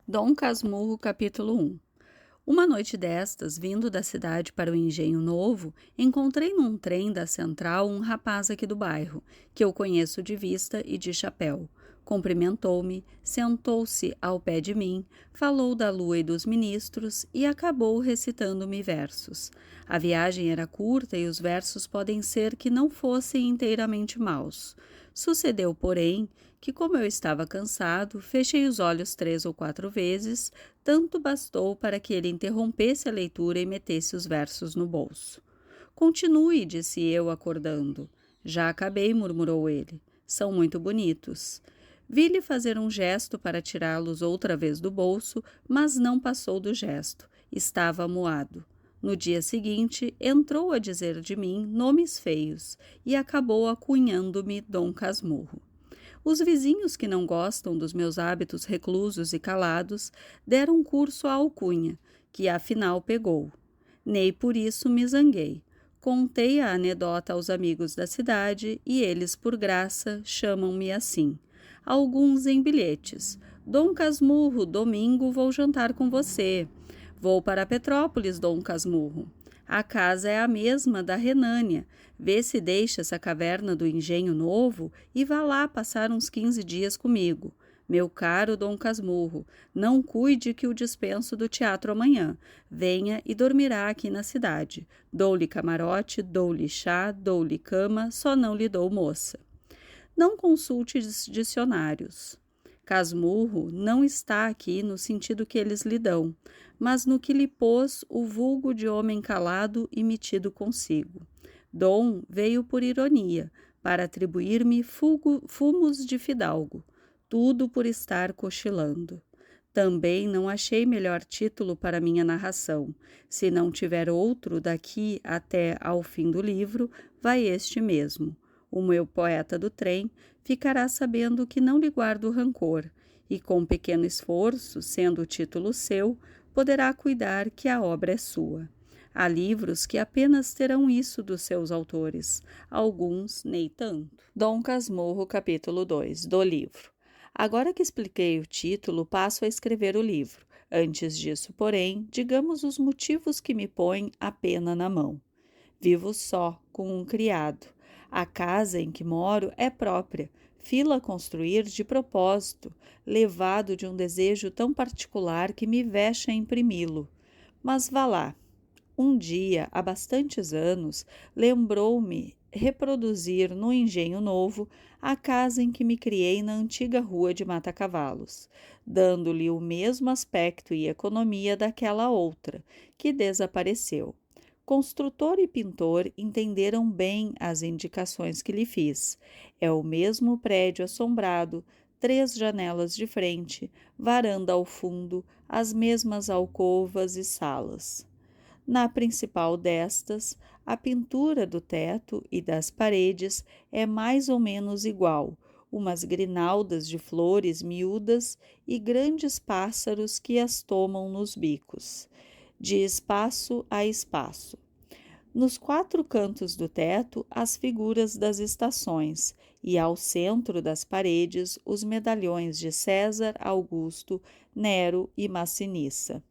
Dom Casmurro, capítulo 1. Uma noite destas, vindo da cidade para o Engenho Novo, encontrei num trem da Central um rapaz aqui do bairro, que eu conheço de vista e de chapéu. Cumprimentou-me, sentou-se ao pé de mim, falou da lua e dos ministros e acabou recitando-me versos. A viagem era curta e os versos podem ser que não fossem inteiramente maus. Sucedeu, porém, que, como eu estava cansado, fechei os olhos 3 ou 4 vezes, tanto bastou para que ele interrompesse a leitura e metesse os versos no bolso. Continue, disse eu, acordando. Já acabei, murmurou ele. São muito bonitos. Vi-lhe fazer um gesto para tirá-los outra vez do bolso, mas não passou do gesto. Estava amuado. No dia seguinte, entrou a dizer de mim nomes feios e acabou acunhando-me Dom Casmurro. Os vizinhos que não gostam dos meus hábitos reclusos e calados deram curso à alcunha, que afinal pegou. Nem por isso me zanguei. Contei a anedota aos amigos da cidade e eles, por graça, chamam-me assim. Alguns em bilhetes. Dom Casmurro, domingo vou jantar com você. Vou para Petrópolis, Dom Casmurro. A casa é a mesma da Renânia. Vê se deixa essa caverna do Engenho Novo e vá lá passar uns 15 dias comigo. Meu caro Dom Casmurro, não cuide que o dispenso do teatro amanhã. Venha e dormirá aqui na cidade. Dou-lhe camarote, dou-lhe chá, dou-lhe cama, só não lhe dou moça. Não consulte dicionários. Casmurro não está aqui no sentido que eles lhe dão, mas no que lhe pôs o vulgo de homem calado e metido consigo. Dom veio por ironia, para atribuir-me fumos de fidalgo, tudo por estar cochilando. Também não achei melhor título para minha narração. Se não tiver outro daqui até ao fim do livro, vai este mesmo. O meu poeta do trem ficará sabendo que não lhe guardo rancor, e com pequeno esforço, sendo o título seu, poderá cuidar que a obra é sua. Há livros que apenas terão isso dos seus autores, alguns nem tanto. Dom Casmurro, capítulo 2, do livro. Agora que expliquei o título, passo a escrever o livro. Antes disso, porém, digamos os motivos que me põem a pena na mão. Vivo só, com um criado. A casa em que moro é própria, fila construir de propósito, levado de um desejo tão particular que me vexa imprimi-lo. Mas vá lá. Um dia, há bastantes anos, lembrou-me reproduzir no Engenho Novo a casa em que me criei na antiga rua de Mata-Cavalos, dando-lhe o mesmo aspecto e economia daquela outra, que desapareceu. Construtor e pintor entenderam bem as indicações que lhe fiz. É o mesmo prédio assombrado, 3 janelas de frente, varanda ao fundo, as mesmas alcovas e salas. Na principal destas, a pintura do teto e das paredes é mais ou menos igual, umas grinaldas de flores miúdas e grandes pássaros que as tomam nos bicos, de espaço a espaço. Nos 4 cantos do teto, as figuras das estações, e ao centro das paredes, os medalhões de César, Augusto, Nero e Massinissa,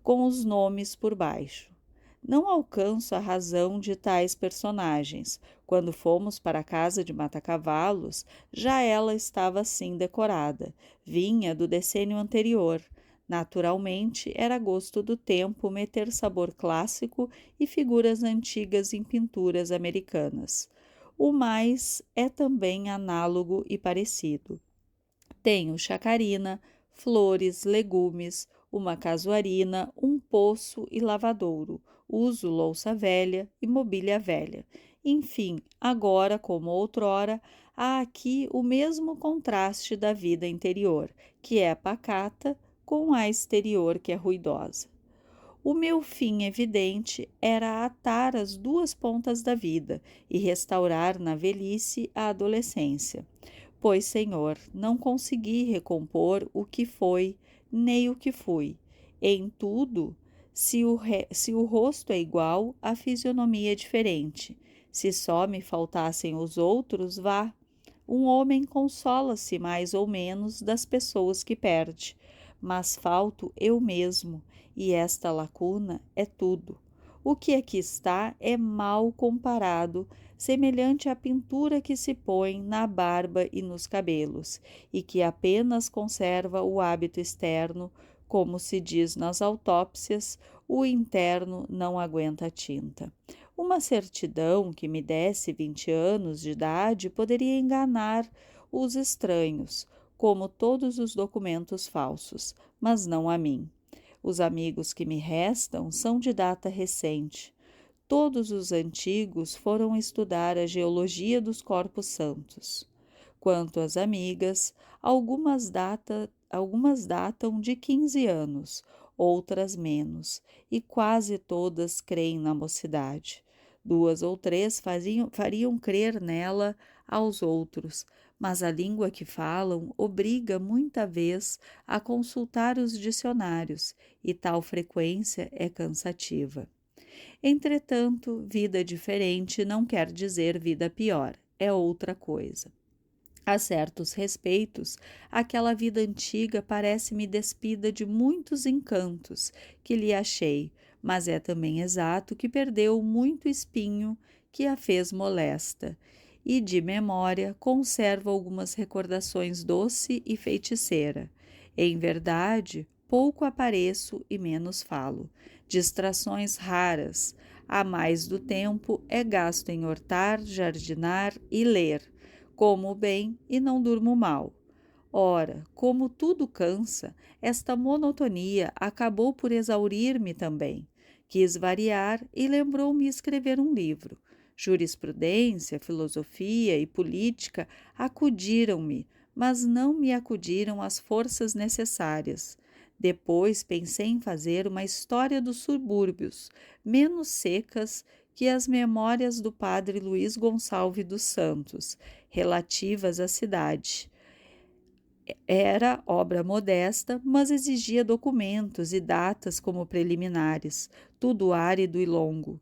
com os nomes por baixo. Não alcanço a razão de tais personagens. Quando fomos para a casa de Mata-Cavalos, já ela estava assim decorada. Vinha do decênio anterior. Naturalmente, era gosto do tempo meter sabor clássico e figuras antigas em pinturas americanas. O mais é também análogo e parecido. Tenho chacarina, flores, legumes, uma casuarina, um poço e lavadouro. Uso louça velha e mobília velha. Enfim, agora como outrora, há aqui o mesmo contraste da vida interior, que é pacata, com a exterior, que é ruidosa. O meu fim evidente era atar as 2 pontas da vida e restaurar na velhice a adolescência. Pois, Senhor, não consegui recompor o que foi, nem o que fui. Em tudo, se o rosto é igual, a fisionomia é diferente. Se só me faltassem os outros, vá. Um homem consola-se mais ou menos das pessoas que perde, mas falto eu mesmo, e esta lacuna é tudo. O que aqui está é mal comparado, semelhante à pintura que se põe na barba e nos cabelos, e que apenas conserva o hábito externo, como se diz nas autópsias, o interno não aguenta a tinta. Uma certidão que me desse 20 anos de idade poderia enganar os estranhos, como todos os documentos falsos, mas não a mim. Os amigos que me restam são de data recente. Todos os antigos foram estudar a geologia dos corpos santos. Quanto às amigas, algumas datam de 15 anos, outras menos, e quase todas creem na mocidade. 2 ou 3 fariam crer nela aos outros, mas a língua que falam obriga muita vez a consultar os dicionários, e tal frequência é cansativa. Entretanto, vida diferente não quer dizer vida pior, é outra coisa. A certos respeitos, aquela vida antiga parece-me despida de muitos encantos que lhe achei, mas é também exato que perdeu muito espinho que a fez molesta, e de memória conserva algumas recordações doce e feiticeira. Em verdade, pouco apareço e menos falo. Distrações raras. A mais do tempo é gasto em hortar, jardinar e ler. Como bem e não durmo mal. Ora, como tudo cansa, esta monotonia acabou por exaurir-me também. Quis variar e lembrou-me escrever um livro. Jurisprudência, filosofia e política acudiram-me, mas não me acudiram as forças necessárias. Depois pensei em fazer uma história dos subúrbios, menos secas que as memórias do padre Luís Gonçalves dos Santos, relativas à cidade. Era obra modesta, mas exigia documentos e datas como preliminares, tudo árido e longo.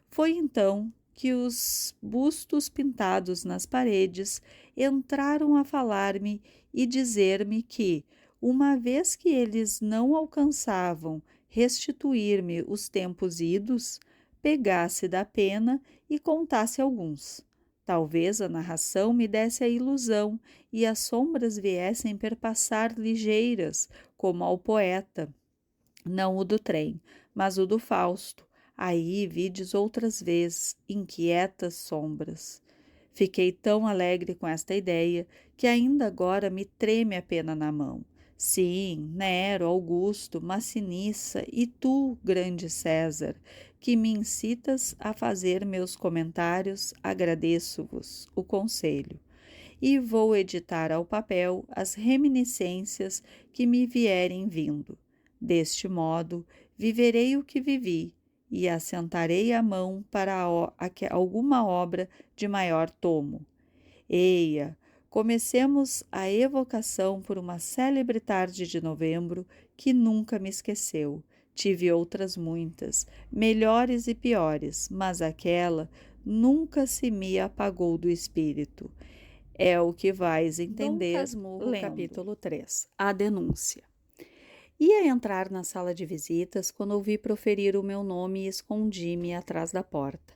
Foi então que os bustos pintados nas paredes entraram a falar-me e dizer-me que, uma vez que eles não alcançavam restituir-me os tempos idos, pegasse da pena e contasse alguns. Talvez a narração me desse a ilusão e as sombras viessem perpassar ligeiras, como ao poeta, não o do trem, mas o do Fausto. Aí vides outras vezes inquietas sombras. Fiquei tão alegre com esta ideia que ainda agora me treme a pena na mão. Sim, Nero, Augusto, Massinissa e tu, grande César, que me incitas a fazer meus comentários, agradeço-vos o conselho. E vou editar ao papel as reminiscências que me vierem vindo. Deste modo, viverei o que vivi e assentarei a mão para alguma obra de maior tomo. Eia, comecemos a evocação por uma célebre tarde de novembro que nunca me esqueceu. Tive outras muitas, melhores e piores, mas aquela nunca se me apagou do espírito. É o que vais entender. Dom Casmurro, lendo. capítulo 3. A denúncia. Ia entrar na sala de visitas quando ouvi proferir o meu nome e escondi-me atrás da porta.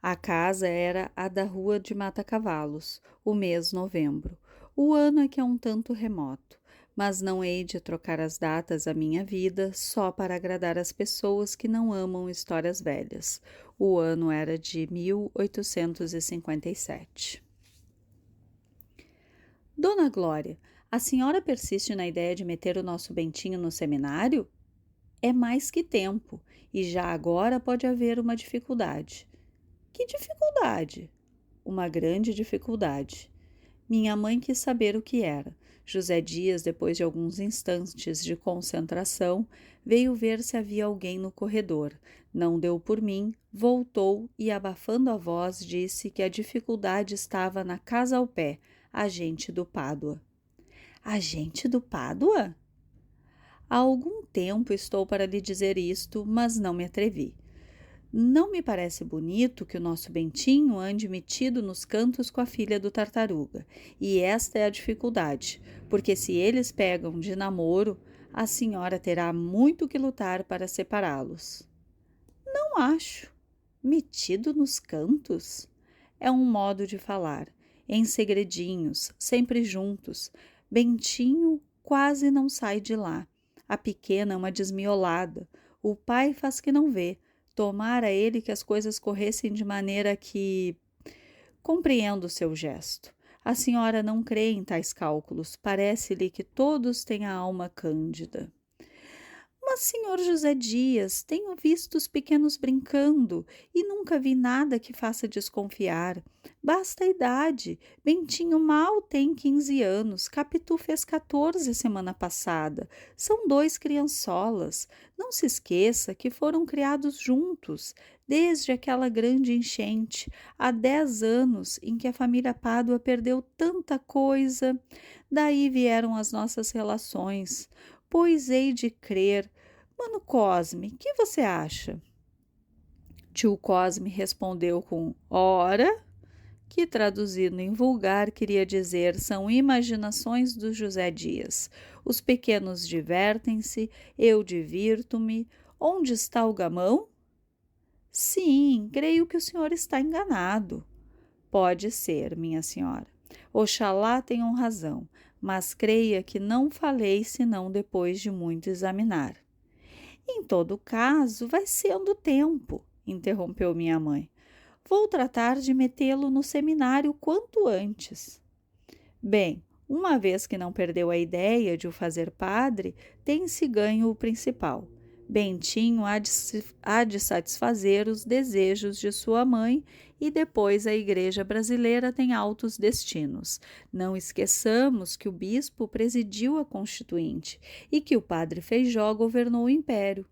A casa era a da Rua de Mata-Cavalos, o mês novembro. O ano é que é um tanto remoto, mas não hei de trocar as datas da minha vida só para agradar as pessoas que não amam histórias velhas. O ano era de 1857. Dona Glória, a senhora persiste na ideia de meter o nosso Bentinho no seminário? É mais que tempo, e já agora pode haver uma dificuldade. Que dificuldade? Uma grande dificuldade. Minha mãe quis saber o que era. José Dias, depois de alguns instantes de concentração, veio ver se havia alguém no corredor. Não deu por mim, voltou e, abafando a voz, disse que a dificuldade estava na casa ao pé, agente do Pádua. Agente do Pádua? Há algum tempo estou para lhe dizer isto, mas não me atrevi. Não me parece bonito que o nosso Bentinho ande metido nos cantos com a filha do Tartaruga. E esta é a dificuldade, porque se eles pegam de namoro, A senhora terá muito que lutar para separá-los. Não acho. Metido nos cantos? É um modo de falar, em segredinhos, sempre juntos. Bentinho quase não sai de lá. A pequena é uma desmiolada. O pai faz que não vê. Tomara ele que as coisas corressem de maneira que... Compreendo o seu gesto. A senhora não crê em tais cálculos. Parece-lhe que todos têm a alma cândida. Mas, senhor José Dias, tenho visto os pequenos brincando e nunca vi nada que faça desconfiar. Basta a idade. Bentinho mal tem 15 anos. Capitu fez 14 semana passada. São 2 criançolas. Não se esqueça que foram criados juntos, desde aquela grande enchente, há 10 anos, em que a família Pádua perdeu tanta coisa. Daí vieram as nossas relações. Pois hei de crer. Mano Cosme, que você acha? Tio Cosme respondeu com ora, que traduzido em vulgar queria dizer são imaginações do José Dias. Os pequenos divertem-se, eu divirto-me. Onde está o gamão? Sim, creio que o senhor está enganado. Pode ser, minha senhora. Oxalá tenham razão, mas creia que não falei senão depois de muito examinar. Em todo caso, vai sendo tempo, interrompeu minha mãe. Vou tratar de metê-lo no seminário quanto antes. Bem, uma vez que não perdeu a ideia de o fazer padre, tem-se ganho o principal. Bentinho há de satisfazer os desejos de sua mãe e depois a Igreja brasileira tem altos destinos. Não esqueçamos que o bispo presidiu a Constituinte e que o padre Feijó governou o império.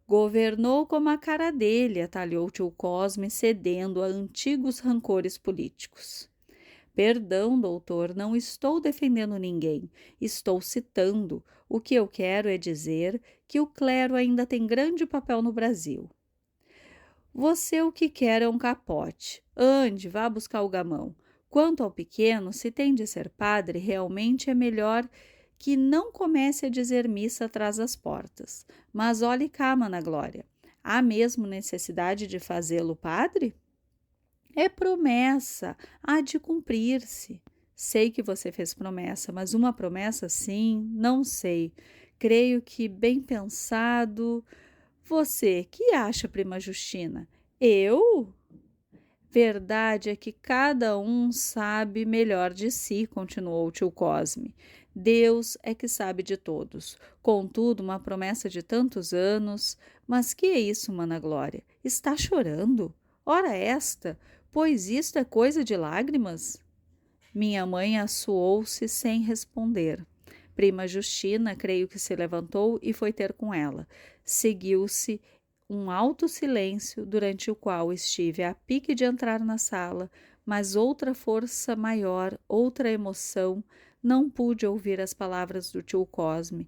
Governou como a cara dele, atalhou tio Cosme, cedendo a antigos rancores políticos. Perdão, doutor, não estou defendendo ninguém, estou citando. O que eu quero é dizer que o clero ainda tem grande papel no Brasil. Você o que quer é um capote. Ande, vá buscar o gamão. Quanto ao pequeno, se tem de ser padre, realmente é melhor que não comece a dizer missa atrás das portas. Mas olhe cá, Mana Glória, há mesmo necessidade de fazê-lo padre? É promessa, há de cumprir-se. Sei que você fez promessa, mas uma promessa sim, não sei. Creio que bem pensado. Você, que acha, prima Justina? Eu? Verdade é que cada um sabe melhor de si, continuou o tio Cosme. Deus é que sabe de todos. Contudo, uma promessa de tantos anos. Mas que é isso, Mana Glória? Está chorando? Ora esta, pois isto é coisa de lágrimas? Minha mãe assoou-se sem responder. Prima Justina, creio que se levantou e foi ter com ela. Seguiu-se um alto silêncio, durante o qual estive a pique de entrar na sala, mas outra força maior, outra emoção, não pude ouvir as palavras do tio Cosme.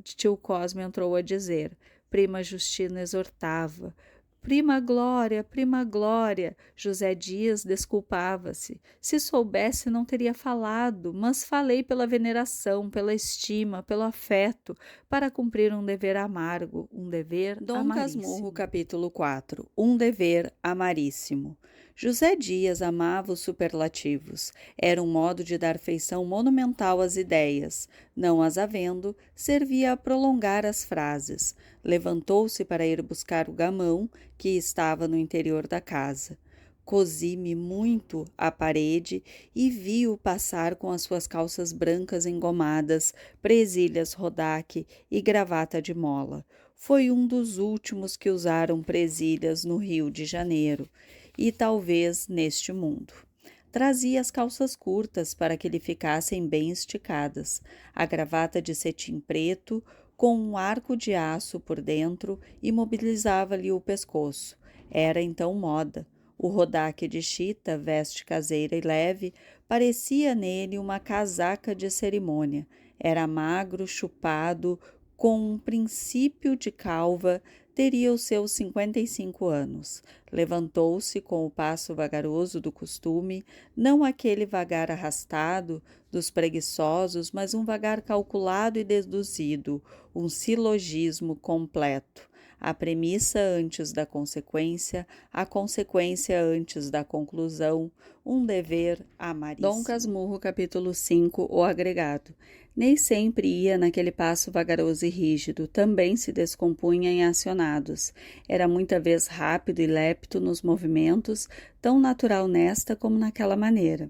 Tio Cosme entrou a dizer. Prima Justina exortava. Prima Glória, José Dias desculpava-se. Se soubesse, não teria falado, mas falei pela veneração, pela estima, pelo afeto, para cumprir um dever amargo, um dever Dom amaríssimo. Casmurro, capítulo 4. Um dever amaríssimo. José Dias amava os superlativos. Era um modo de dar feição monumental às ideias. Não as havendo, servia a prolongar as frases. Levantou-se para ir buscar o gamão, que estava no interior da casa. Cosi-me muito à parede e vi-o passar com as suas calças brancas engomadas, presilhas rodaque e gravata de mola. Foi um dos últimos que usaram presilhas no Rio de Janeiro e talvez neste mundo. Trazia as calças curtas para que lhe ficassem bem esticadas, a gravata de cetim preto com um arco de aço por dentro imobilizava-lhe o pescoço. Era então moda. O rodaque de chita, veste caseira e leve, parecia nele uma casaca de cerimônia. Era magro, chupado, com um princípio de calva, Teria os seus 55 anos. Levantou-se com o passo vagaroso do costume, não aquele vagar arrastado dos preguiçosos, mas um vagar calculado e deduzido, um silogismo completo. A premissa antes da consequência, a consequência antes da conclusão, um dever amaríssimo. Dom Casmurro, capítulo 5, o agregado. Nem sempre ia naquele passo vagaroso e rígido, também se descompunha em acionados. Era muita vez rápido e lépito nos movimentos, tão natural nesta como naquela maneira.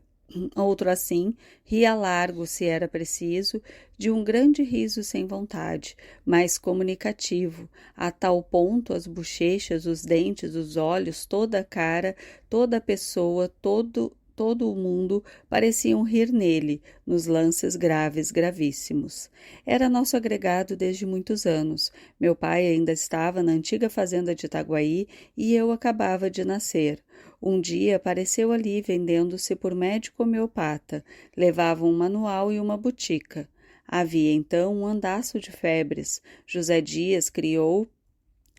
Outro assim, ria largo se era preciso, de um grande riso sem vontade, mas comunicativo, a tal ponto as bochechas, os dentes, os olhos, toda a cara, toda a pessoa, todo o mundo pareciam rir nele, nos lances graves, gravíssimos. Era nosso agregado desde muitos anos. Meu pai ainda estava na antiga fazenda de Itaguaí e eu acabava de nascer. Um dia apareceu ali vendendo-se por médico homeopata. Levava um manual e uma botica. Havia então um andaço de febres. José Dias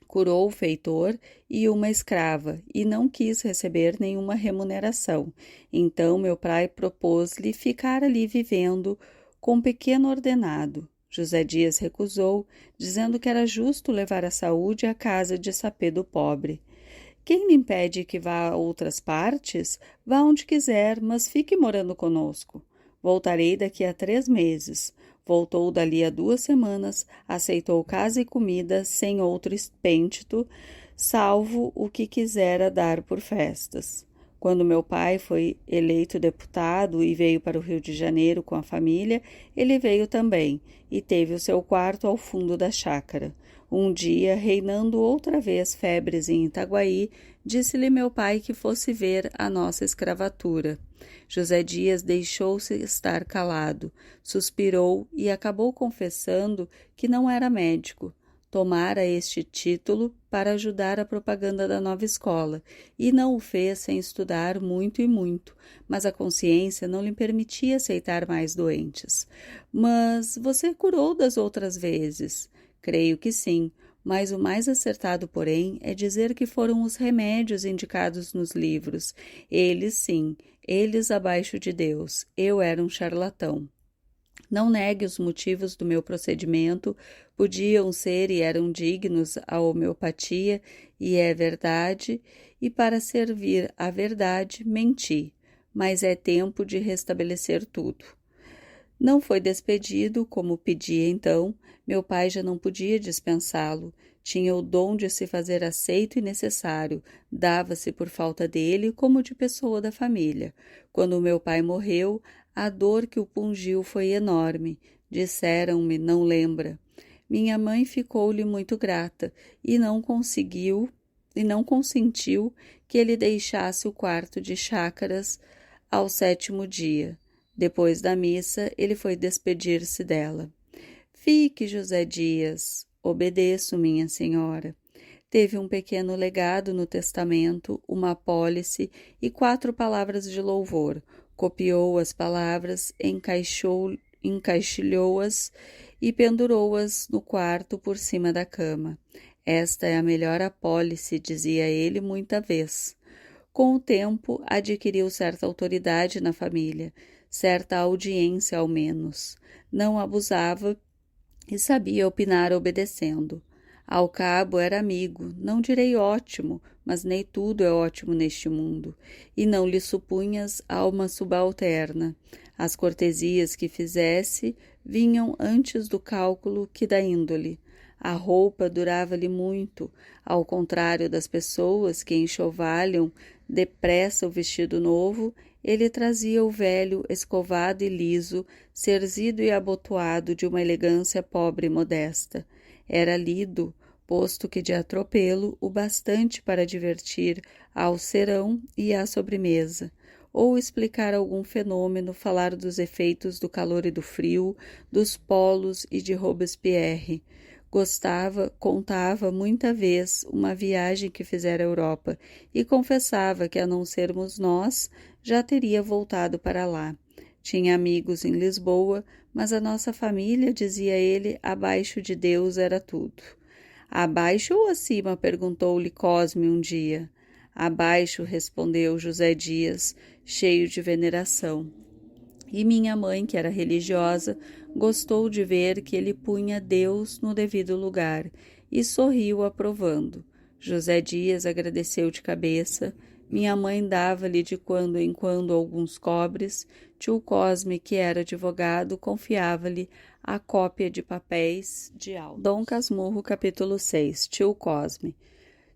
curou o feitor e uma escrava, e não quis receber nenhuma remuneração. Então meu pai propôs-lhe ficar ali vivendo com um pequeno ordenado. José Dias recusou, dizendo que era justo levar a saúde à casa de sapê do pobre. Quem lhe impede que vá a outras partes? Vá onde quiser, mas fique morando conosco. Voltarei daqui a 3 meses. Voltou dali a 2 semanas, aceitou casa e comida sem outro espêntito, salvo o que quisera dar por festas. Quando meu pai foi eleito deputado e veio para o Rio de Janeiro com a família, ele veio também e teve o seu quarto ao fundo da chácara. Um dia, reinando outra vez febres em Itaguaí, disse-lhe meu pai que fosse ver a nossa escravatura. José Dias deixou-se estar calado, suspirou e acabou confessando que não era médico. Tomara este título para ajudar a propaganda da nova escola, e não o fez sem estudar muito e muito, mas a consciência não lhe permitia aceitar mais doentes. Mas você curou das outras vezes? Creio que sim, mas o mais acertado, porém, é dizer que foram os remédios indicados nos livros. Eles sim, eles abaixo de Deus. Eu era um charlatão. Não negue os motivos do meu procedimento, podiam ser e eram dignos à homeopatia, e é verdade, e para servir à verdade, menti, mas é tempo de restabelecer tudo. Não foi despedido, como pedia então, meu pai já não podia dispensá-lo, tinha o dom de se fazer aceito e necessário, dava-se por falta dele como de pessoa da família. Quando meu pai morreu, a dor que o pungiu foi enorme. Disseram-me, não lembra. Minha mãe ficou-lhe muito grata e não consentiu que ele deixasse o quarto de chácaras ao 7º dia. Depois da missa, ele foi despedir-se dela. Fique, José Dias. Obedeço, minha senhora. Teve um pequeno legado no testamento, uma apólice e 4 palavras de louvor. Copiou as palavras, encaixilhou-as e pendurou-as no quarto por cima da cama. Esta é a melhor apólice, dizia ele muita vez. Com o tempo, adquiriu certa autoridade na família, certa audiência ao menos. Não abusava e sabia opinar obedecendo. Ao cabo era amigo, não direi ótimo, mas nem tudo é ótimo neste mundo, e não lhe supunhas alma subalterna. As cortesias que fizesse vinham antes do cálculo que da índole. A roupa durava-lhe muito, ao contrário das pessoas que enxovalham depressa o vestido novo, ele trazia o velho escovado e liso, cerzido e abotoado de uma elegância pobre e modesta. Era lido, posto que de atropelo, o bastante para divertir ao serão e à sobremesa, ou explicar algum fenômeno, falar dos efeitos do calor e do frio, dos polos e de Robespierre. Contava muita vez uma viagem que fizera à Europa e confessava que, a não sermos nós, já teria voltado para lá. Tinha amigos em Lisboa, mas a nossa família, dizia ele, abaixo de Deus era tudo. Abaixo ou acima? Perguntou-lhe Cosme um dia. Abaixo, respondeu José Dias, cheio de veneração. E minha mãe, que era religiosa, gostou de ver que ele punha Deus no devido lugar e sorriu aprovando. José Dias agradeceu de cabeça. Minha mãe dava-lhe de quando em quando alguns cobres. Tio Cosme, que era advogado, confiava-lhe a cópia de papéis de autos. Dom Casmurro, capítulo 6. Tio Cosme.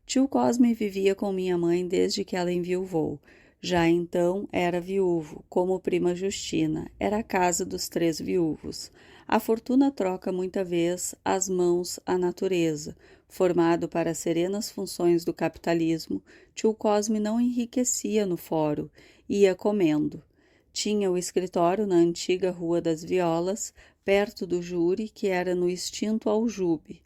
Tio Cosme vivia com minha mãe desde que ela enviuvou. Já então era viúvo, como prima Justina, era a casa dos 3 viúvos. A fortuna troca muita vez as mãos à natureza. Formado para as serenas funções do capitalismo, tio Cosme não enriquecia no fórum, ia comendo. Tinha o escritório na antiga Rua das Violas, perto do júri, que era no extinto aljube.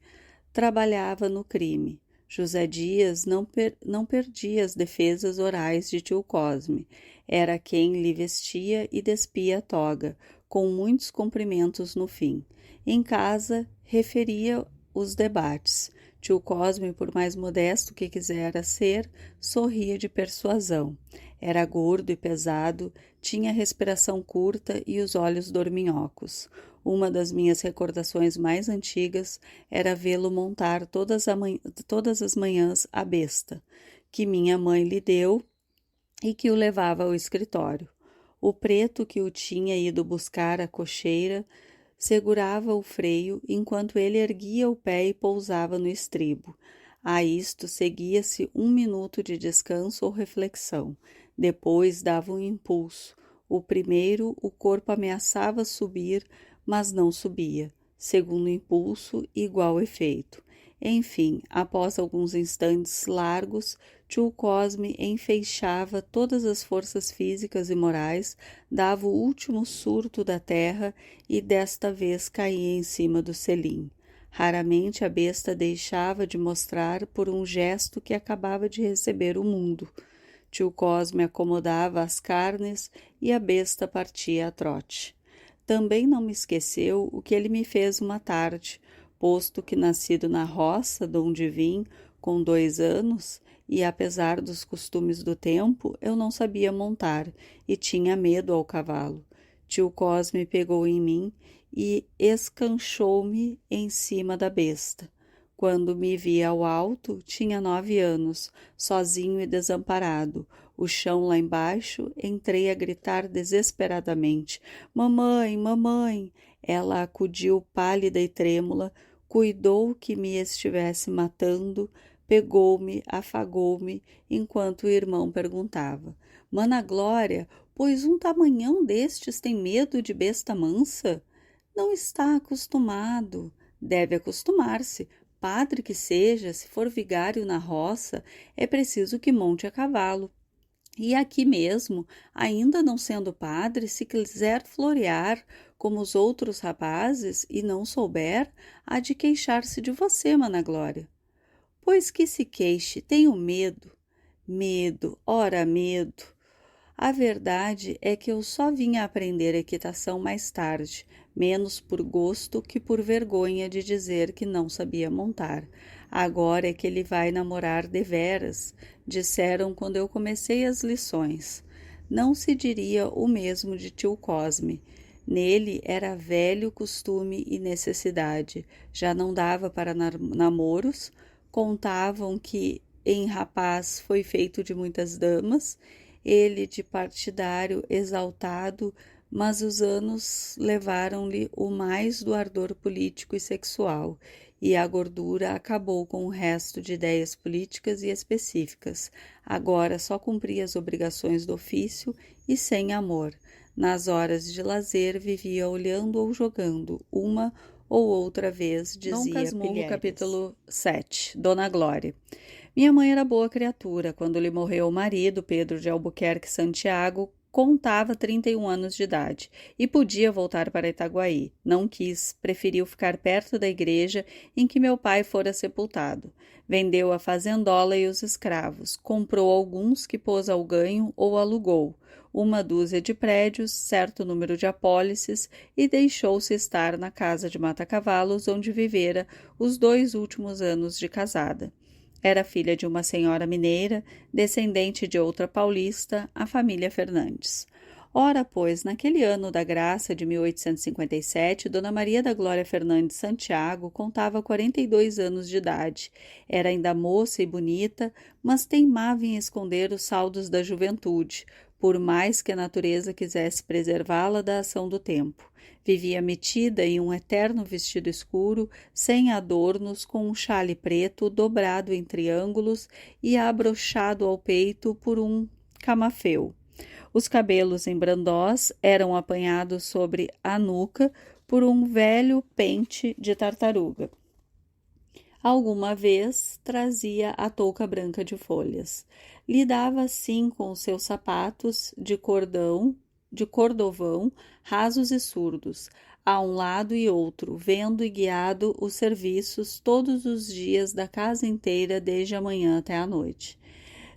Trabalhava no crime. José Dias não perdia as defesas orais de tio Cosme. Era quem lhe vestia e despia a toga, com muitos cumprimentos no fim. Em casa, referia os debates. Tio Cosme, por mais modesto que quisera ser, sorria de persuasão. Era gordo e pesado, tinha respiração curta e os olhos dorminhocos. Uma das minhas recordações mais antigas era vê-lo montar todas as manhãs a besta, que minha mãe lhe deu e que o levava ao escritório. O preto, que o tinha ido buscar à cocheira, segurava o freio enquanto ele erguia o pé e pousava no estribo. A isto seguia-se 1 minuto de descanso ou reflexão. Depois dava um impulso. O primeiro, o corpo ameaçava subir, mas não subia. Segundo impulso, igual efeito. Enfim, após alguns instantes largos, tio Cosme enfeixava todas as forças físicas e morais, dava o último surto da terra e desta vez caía em cima do selim. Raramente a besta deixava de mostrar por um gesto que acabava de receber o mundo. Tio Cosme acomodava as carnes e a besta partia a trote. Também não me esqueceu o que ele me fez uma tarde, posto que nascido na roça, donde vim, com 2 anos, e apesar dos costumes do tempo, eu não sabia montar e tinha medo ao cavalo. Tio Cosme pegou em mim e escanchou-me em cima da besta. Quando me vi ao alto, tinha 9 anos, sozinho e desamparado. O chão lá embaixo, entrei a gritar desesperadamente. Mamãe, mamãe! Ela acudiu pálida e trêmula, cuidou que me estivesse matando, pegou-me, afagou-me, enquanto o irmão perguntava. Mana Glória, pois um tamanhão destes tem medo de besta mansa? Não está acostumado. Deve acostumar-se. Padre que seja, se for vigário na roça, é preciso que monte a cavalo. E aqui mesmo, ainda não sendo padre, se quiser florear como os outros rapazes e não souber, há de queixar-se de você, Mana Glória. Pois que se queixe, tenho medo. Medo, ora medo. A verdade é que eu só vim a aprender equitação mais tarde, menos por gosto que por vergonha de dizer que não sabia montar. Agora é que ele vai namorar deveras, disseram quando eu comecei as lições. Não se diria o mesmo de tio Cosme. Nele era velho costume e necessidade. Já não dava para namoros. Contavam que em rapaz foi feito de muitas damas. Ele de partidário exaltado, mas os anos levaram-lhe o mais do ardor político e sexual, e a gordura acabou com o resto de ideias políticas e específicas. Agora só cumpria as obrigações do ofício e sem amor. Nas horas de lazer vivia olhando ou jogando, uma ou outra vez, dizia Dom Casmurro, Pilheres. capítulo 7. Dona Glória. Minha mãe era boa criatura. Quando lhe morreu o marido, Pedro de Albuquerque Santiago, contava 31 anos de idade e podia voltar para Itaguaí. Não quis, preferiu ficar perto da igreja em que meu pai fora sepultado. Vendeu a fazendola e os escravos, comprou alguns que pôs ao ganho ou alugou. uma dúzia de prédios, certo número de apólices e deixou-se estar na casa de Mata-Cavalos, onde vivera os 2 últimos anos de casada. Era filha de uma senhora mineira, descendente de outra paulista, a família Fernandes. Ora, pois, naquele ano da graça de 1857, Dona Maria da Glória Fernandes Santiago contava 42 anos de idade. Era ainda moça e bonita, mas teimava em esconder os saldos da juventude, por mais que a natureza quisesse preservá-la da ação do tempo. Vivia metida em um eterno vestido escuro, sem adornos, com um xale preto dobrado em triângulos e abrochado ao peito por um camafeu. Os cabelos em brandós eram apanhados sobre a nuca por um velho pente de tartaruga. Alguma vez trazia a touca branca de folhas. Lidava assim com os seus sapatos de cordovão, rasos e surdos, a um lado e outro, vendo e guiado os serviços todos os dias da casa inteira, desde a manhã até a noite.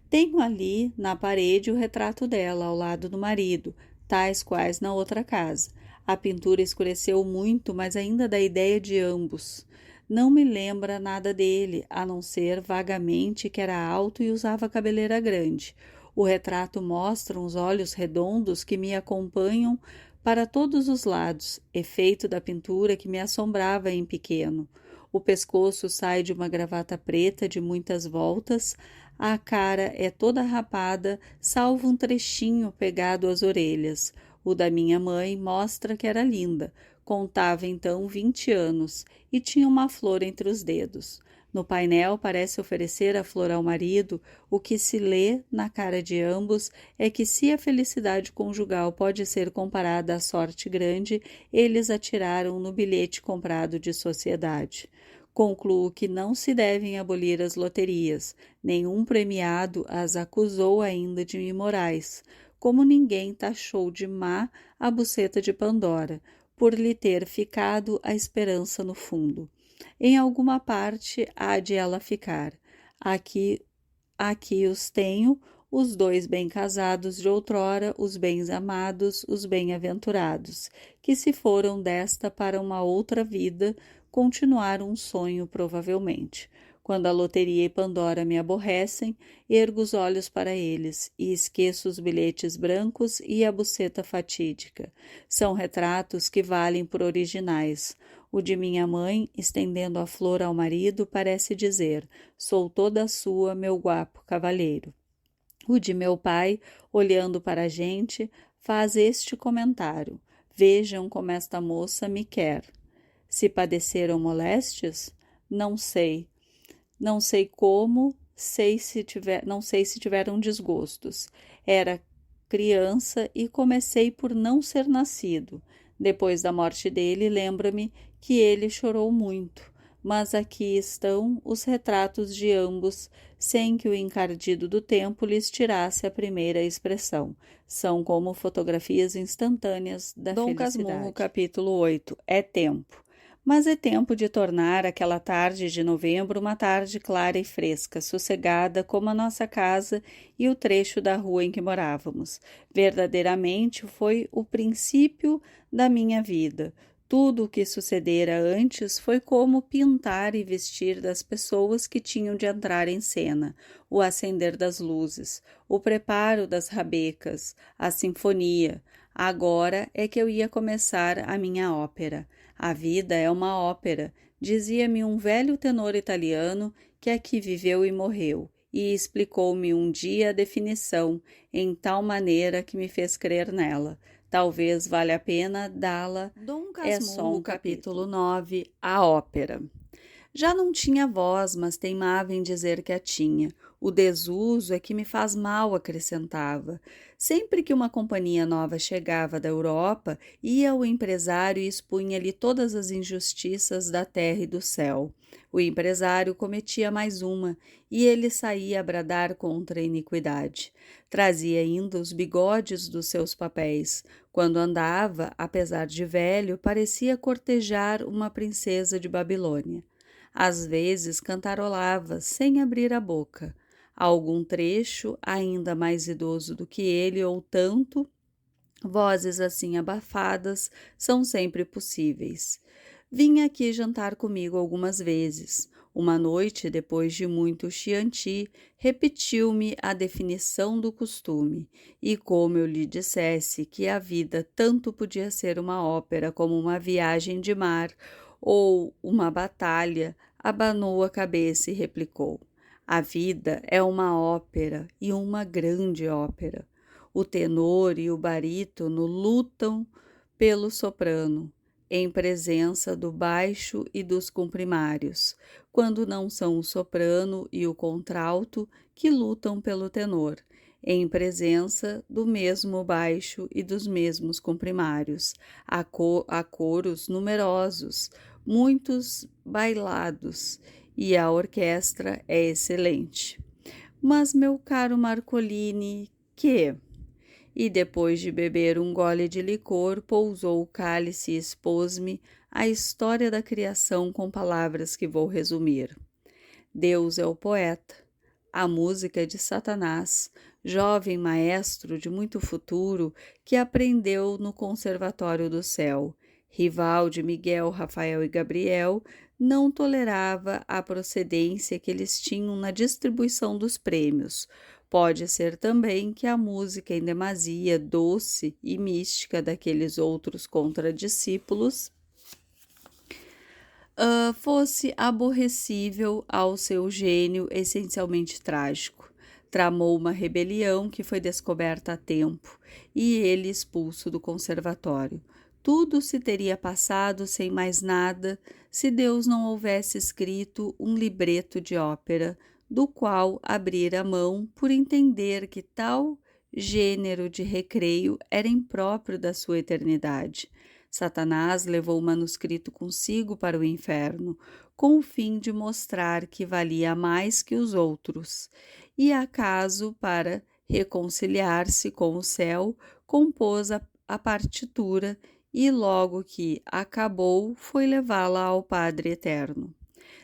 Tenho ali, na parede, o retrato dela, ao lado do marido, tais quais na outra casa. A pintura escureceu muito, mas ainda dá ideia de ambos. Não me lembra nada dele, a não ser vagamente que era alto e usava cabeleira grande. O retrato mostra uns olhos redondos que me acompanham para todos os lados, efeito da pintura que me assombrava em pequeno. O pescoço sai de uma gravata preta de muitas voltas, a cara é toda rapada, salvo um trechinho pegado às orelhas. O da minha mãe mostra que era linda. Contava então 20 anos e tinha uma flor entre os dedos. No painel parece oferecer a flor ao marido. O que se lê na cara de ambos é que, se a felicidade conjugal pode ser comparada à sorte grande, eles a tiraram no bilhete comprado de sociedade. Concluo que não se devem abolir as loterias. Nenhum premiado as acusou ainda de imorais, como ninguém taxou de má a buceta de Pandora, por lhe ter ficado a esperança no fundo. Em alguma parte há de ela ficar. Aqui os tenho, os 2 bem casados de outrora, os bem amados, os bem-aventurados, que se foram desta para uma outra vida, continuar um sonho provavelmente. Quando a loteria e Pandora me aborrecem, ergo os olhos para eles e esqueço os bilhetes brancos e a buceta fatídica. São retratos que valem por originais. O de minha mãe, estendendo a flor ao marido, parece dizer: sou toda sua, meu guapo cavalheiro. O de meu pai, olhando para a gente, faz este comentário: vejam como esta moça me quer. Se padeceram moléstias? Não sei. Não sei como, não sei se tiveram desgostos. Era criança e comecei por não ser nascido. Depois da morte dele, lembra-me que ele chorou muito. Mas aqui estão os retratos de ambos, sem que o encardido do tempo lhes tirasse a primeira expressão. São como fotografias instantâneas da felicidade. Dom Casmurro, capítulo 8. É tempo. Mas é tempo de tornar aquela tarde de novembro uma tarde clara e fresca, sossegada como a nossa casa e o trecho da rua em que morávamos. Verdadeiramente foi o princípio da minha vida. Tudo o que sucedera antes foi como pintar e vestir das pessoas que tinham de entrar em cena, o acender das luzes, o preparo das rabecas, a sinfonia. Agora é que eu ia começar a minha ópera. A vida é uma ópera, dizia-me um velho tenor italiano que aqui viveu e morreu, e explicou-me um dia a definição, em tal maneira que me fez crer nela. Talvez valha a pena dá-la. Dom Casmurro, capítulo 9. A ópera. Já não tinha voz, mas teimava em dizer que a tinha. O desuso é que me faz mal, acrescentava. Sempre que uma companhia nova chegava da Europa, ia o empresário e expunha-lhe todas as injustiças da terra e do céu. O empresário cometia mais uma, e ele saía a bradar contra a iniquidade. Trazia ainda os bigodes dos seus papéis. Quando andava, apesar de velho, parecia cortejar uma princesa de Babilônia. Às vezes cantarolava, sem abrir a boca. Algum trecho ainda mais idoso do que ele, ou tanto, vozes assim abafadas são sempre possíveis. Vinha aqui jantar comigo algumas vezes. Uma noite, depois de muito chianti, repetiu-me a definição do costume, e como eu lhe dissesse que a vida tanto podia ser uma ópera como uma viagem de mar ou uma batalha, abanou a cabeça e replicou: a vida é uma ópera, e uma grande ópera. O tenor e o barítono lutam pelo soprano, em presença do baixo e dos comprimários, quando não são o soprano e o contralto que lutam pelo tenor, em presença do mesmo baixo e dos mesmos comprimários. Há coros numerosos, muitos bailados, e a orquestra é excelente. Mas, meu caro Marcolini, que? E depois de beber um gole de licor, pousou o cálice e expôs-me a história da criação com palavras que vou resumir. Deus é o poeta, a música é de Satanás, jovem maestro de muito futuro que aprendeu no Conservatório do Céu. Rival de Miguel, Rafael e Gabriel, não tolerava a procedência que eles tinham na distribuição dos prêmios. Pode ser também que a música em demasia doce e mística daqueles outros contradiscípulos fosse aborrecível ao seu gênio essencialmente trágico. Tramou uma rebelião que foi descoberta a tempo e ele expulso do conservatório. Tudo se teria passado sem mais nada se Deus não houvesse escrito um libreto de ópera, do qual abrira mão por entender que tal gênero de recreio era impróprio da sua eternidade. Satanás levou o manuscrito consigo para o inferno, com o fim de mostrar que valia mais que os outros, e acaso, para reconciliar-se com o céu, compôs a partitura e, logo que acabou, foi levá-la ao Padre Eterno.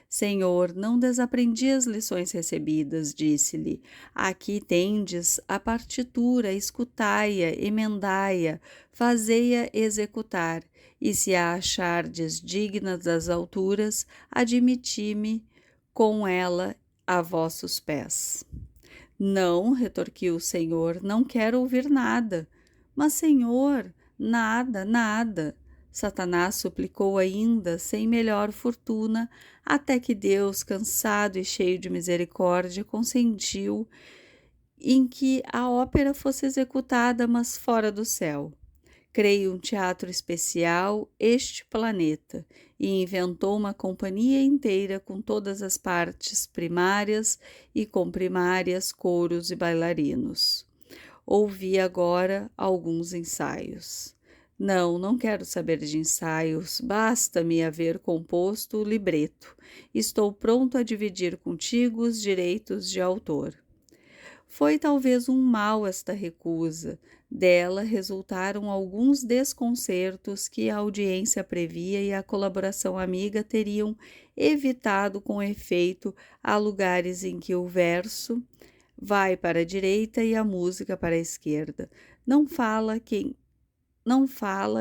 Senhor, não desaprendi as lições recebidas, disse-lhe. Aqui tendes a partitura, escutai-a, emendai-a, fazei-a executar, e se a achardes digna das alturas, admiti-me com ela a vossos pés. Não, retorquiu o Senhor, não quero ouvir nada. Mas, Senhor, nada, nada. Satanás suplicou ainda, sem melhor fortuna, até que Deus, cansado e cheio de misericórdia, consentiu em que a ópera fosse executada, mas fora do céu. Creio um teatro especial, este planeta, e inventou uma companhia inteira com todas as partes primárias e comprimárias, coros e bailarinos. Ouvi agora alguns ensaios. Não quero saber de ensaios, basta-me haver composto o libreto. Estou pronto a dividir contigo os direitos de autor. Foi talvez um mal esta recusa. Dela resultaram alguns desconcertos que a audiência previa e a colaboração amiga teriam evitado com efeito a lugares em que o verso vai para a direita e a música para a esquerda. Não fala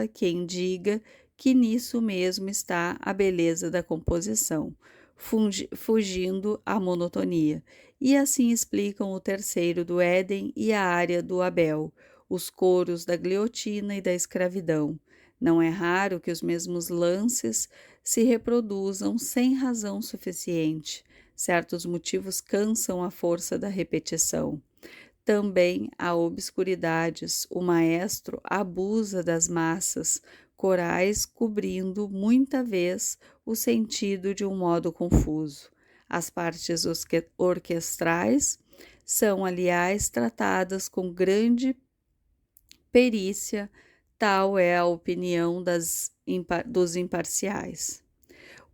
quem diga que nisso mesmo está a beleza da composição, fugindo à monotonia. E assim explicam o terceiro do Éden e a área do Abel, os coros da guilhotina e da escravidão. Não é raro que os mesmos lances se reproduzam sem razão suficiente. Certos motivos cansam a força da repetição. Também há obscuridades. O maestro abusa das massas corais, cobrindo muita vez o sentido de um modo confuso. As partes orquestrais são, aliás, tratadas com grande perícia, tal é a opinião dos imparciais.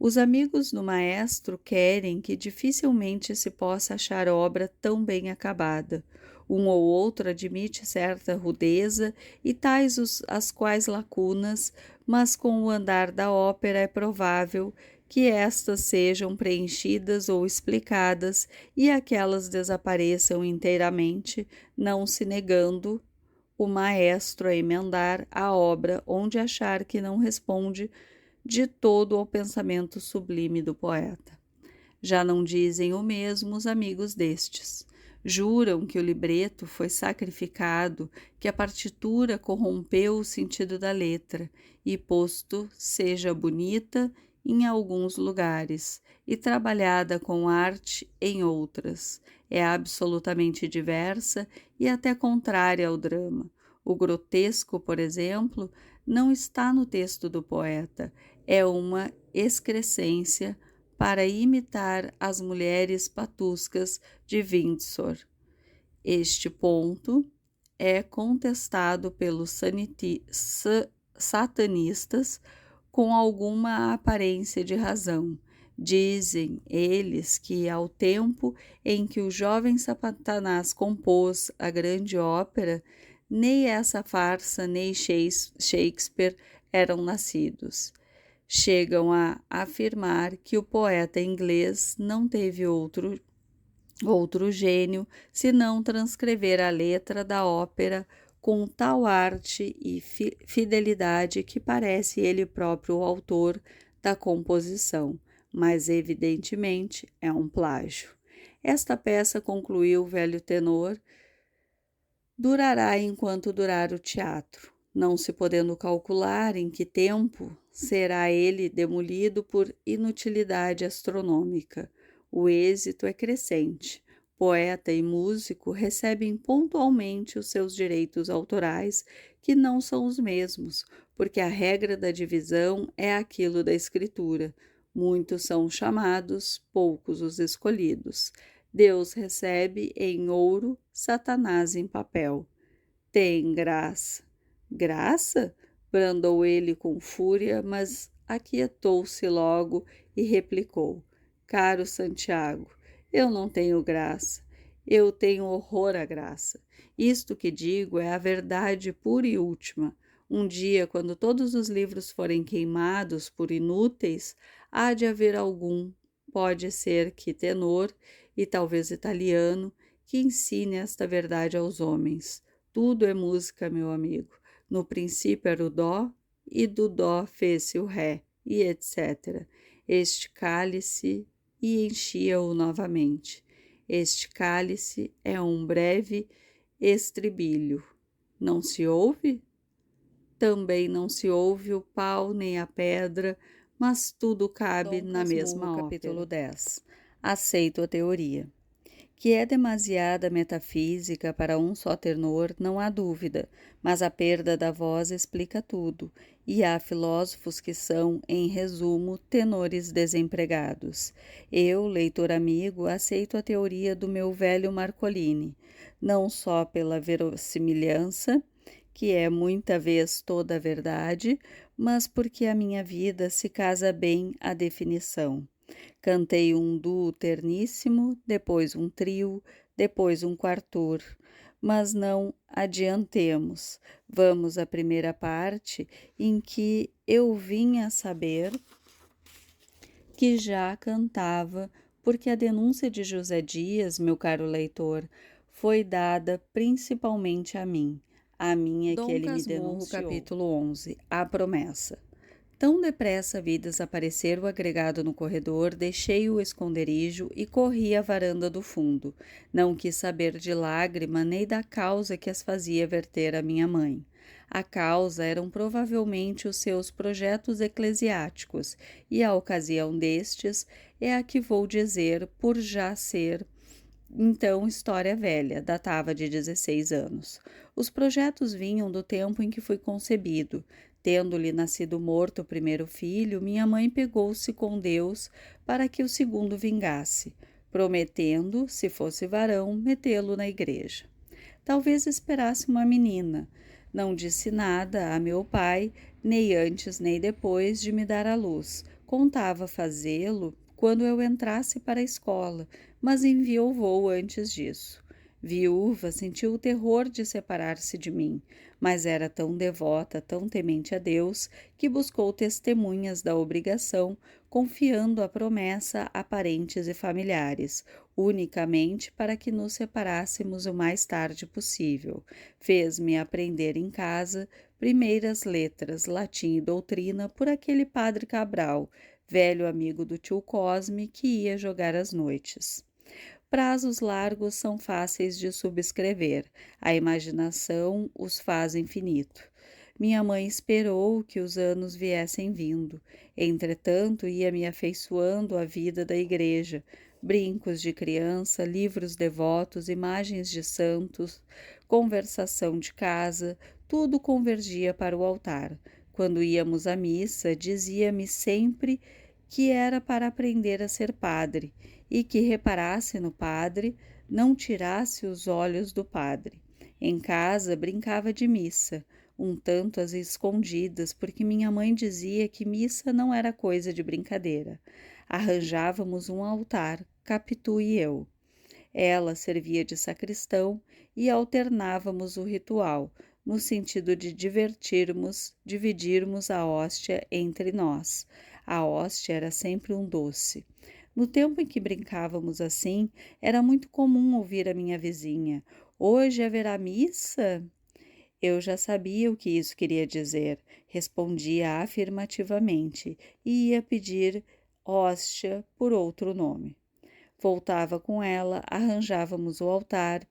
Os amigos do maestro querem que dificilmente se possa achar obra tão bem acabada. Um ou outro admite certa rudeza e tais as quais lacunas, mas com o andar da ópera é provável que estas sejam preenchidas ou explicadas e aquelas desapareçam inteiramente, não se negando o maestro a emendar a obra onde achar que não responde de todo ao pensamento sublime do poeta. Já não dizem o mesmo os amigos destes. Juram que o libreto foi sacrificado, que a partitura corrompeu o sentido da letra, e posto seja bonita em alguns lugares e trabalhada com arte em outras, é absolutamente diversa e até contrária ao drama. O grotesco, por exemplo, não está no texto do poeta, é uma excrescência para imitar as mulheres patuscas de Windsor. Este ponto é contestado pelos satanistas com alguma aparência de razão. Dizem eles que, ao tempo em que o jovem Satanás compôs a grande ópera, nem essa farsa nem Shakespeare eram nascidos. Chegam a afirmar que o poeta inglês não teve outro gênio senão transcrever a letra da ópera com tal arte e fidelidade que parece ele próprio o autor da composição, mas evidentemente é um plágio. Esta peça, concluiu o velho tenor, durará enquanto durar o teatro, não se podendo calcular em que tempo será ele demolido por inutilidade astronômica. O êxito é crescente. Poeta e músico recebem pontualmente os seus direitos autorais, que não são os mesmos, porque a regra da divisão é aquilo da escritura. Muitos são chamados, poucos os escolhidos. Deus recebe em ouro, Satanás em papel. Tem graça. Graça? Brandou ele com fúria, mas aquietou-se logo e replicou: Caro Santiago, eu não tenho graça. Eu tenho horror à graça. Isto que digo é a verdade pura e última. Um dia, quando todos os livros forem queimados por inúteis, há de haver algum, pode ser que tenor e talvez italiano, que ensine esta verdade aos homens. Tudo é música, meu amigo. No princípio era o dó, e do dó fez-se o ré, e etc. Este cálice, e enchia-o novamente. Este cálice é um breve estribilho. Não se ouve? Também não se ouve o pau nem a pedra, mas tudo cabe na mesma ópera. Capítulo 10. Aceito a teoria. Que é demasiada metafísica para um só tenor, não há dúvida, mas a perda da voz explica tudo, e há filósofos que são, em resumo, tenores desempregados. Eu, leitor amigo, aceito a teoria do meu velho Marcolini, não só pela verossimilhança, que é muita vez toda a verdade, mas porque a minha vida se casa bem à definição. Cantei um duo terníssimo, depois um trio, depois um quartur. Mas não adiantemos. Vamos à primeira parte, em que eu vim a saber que já cantava, porque a denúncia de José Dias, meu caro leitor, foi dada principalmente a mim. A minha Dom que ele Casmurro, me denunciou. capítulo 11. A promessa. Tão depressa vi desaparecer o agregado no corredor, deixei o esconderijo e corri à varanda do fundo. Não quis saber de lágrima nem da causa que as fazia verter a minha mãe. A causa eram provavelmente os seus projetos eclesiásticos, e a ocasião destes é a que vou dizer por já ser então história velha, datava de 16 anos. Os projetos vinham do tempo em que fui concebido. Tendo-lhe nascido morto o primeiro filho, minha mãe pegou-se com Deus para que o segundo vingasse, prometendo, se fosse varão, metê-lo na igreja. Talvez esperasse uma menina. Não disse nada a meu pai, nem antes nem depois de me dar à luz. Contava fazê-lo quando eu entrasse para a escola, mas enviou voo antes disso. Viúva, sentiu o terror de separar-se de mim, mas era tão devota, tão temente a Deus, que buscou testemunhas da obrigação confiando a promessa a parentes e familiares, unicamente para que nos separássemos o mais tarde possível. Fez-me aprender em casa primeiras letras, latim e doutrina por aquele padre Cabral, velho amigo do tio Cosme que ia jogar às noites. Prazos largos são fáceis de subscrever, a imaginação os faz infinito. Minha mãe esperou que os anos viessem vindo. Entretanto, ia me afeiçoando à vida da igreja. Brincos de criança, livros devotos, imagens de santos, conversação de casa, tudo convergia para o altar. Quando íamos à missa, dizia-me sempre que era para aprender a ser padre e que reparasse no padre, não tirasse os olhos do padre. Em casa, brincava de missa, um tanto às escondidas, porque minha mãe dizia que missa não era coisa de brincadeira. Arranjávamos um altar, Capitu e eu. Ela servia de sacristão e alternávamos o ritual, no sentido de dividirmos a hóstia entre nós. A hóstia era sempre um doce. No tempo em que brincávamos assim, era muito comum ouvir a minha vizinha: "Hoje haverá missa?" Eu já sabia o que isso queria dizer, respondia afirmativamente e ia pedir hóstia por outro nome. Voltava com ela, arranjávamos o altar,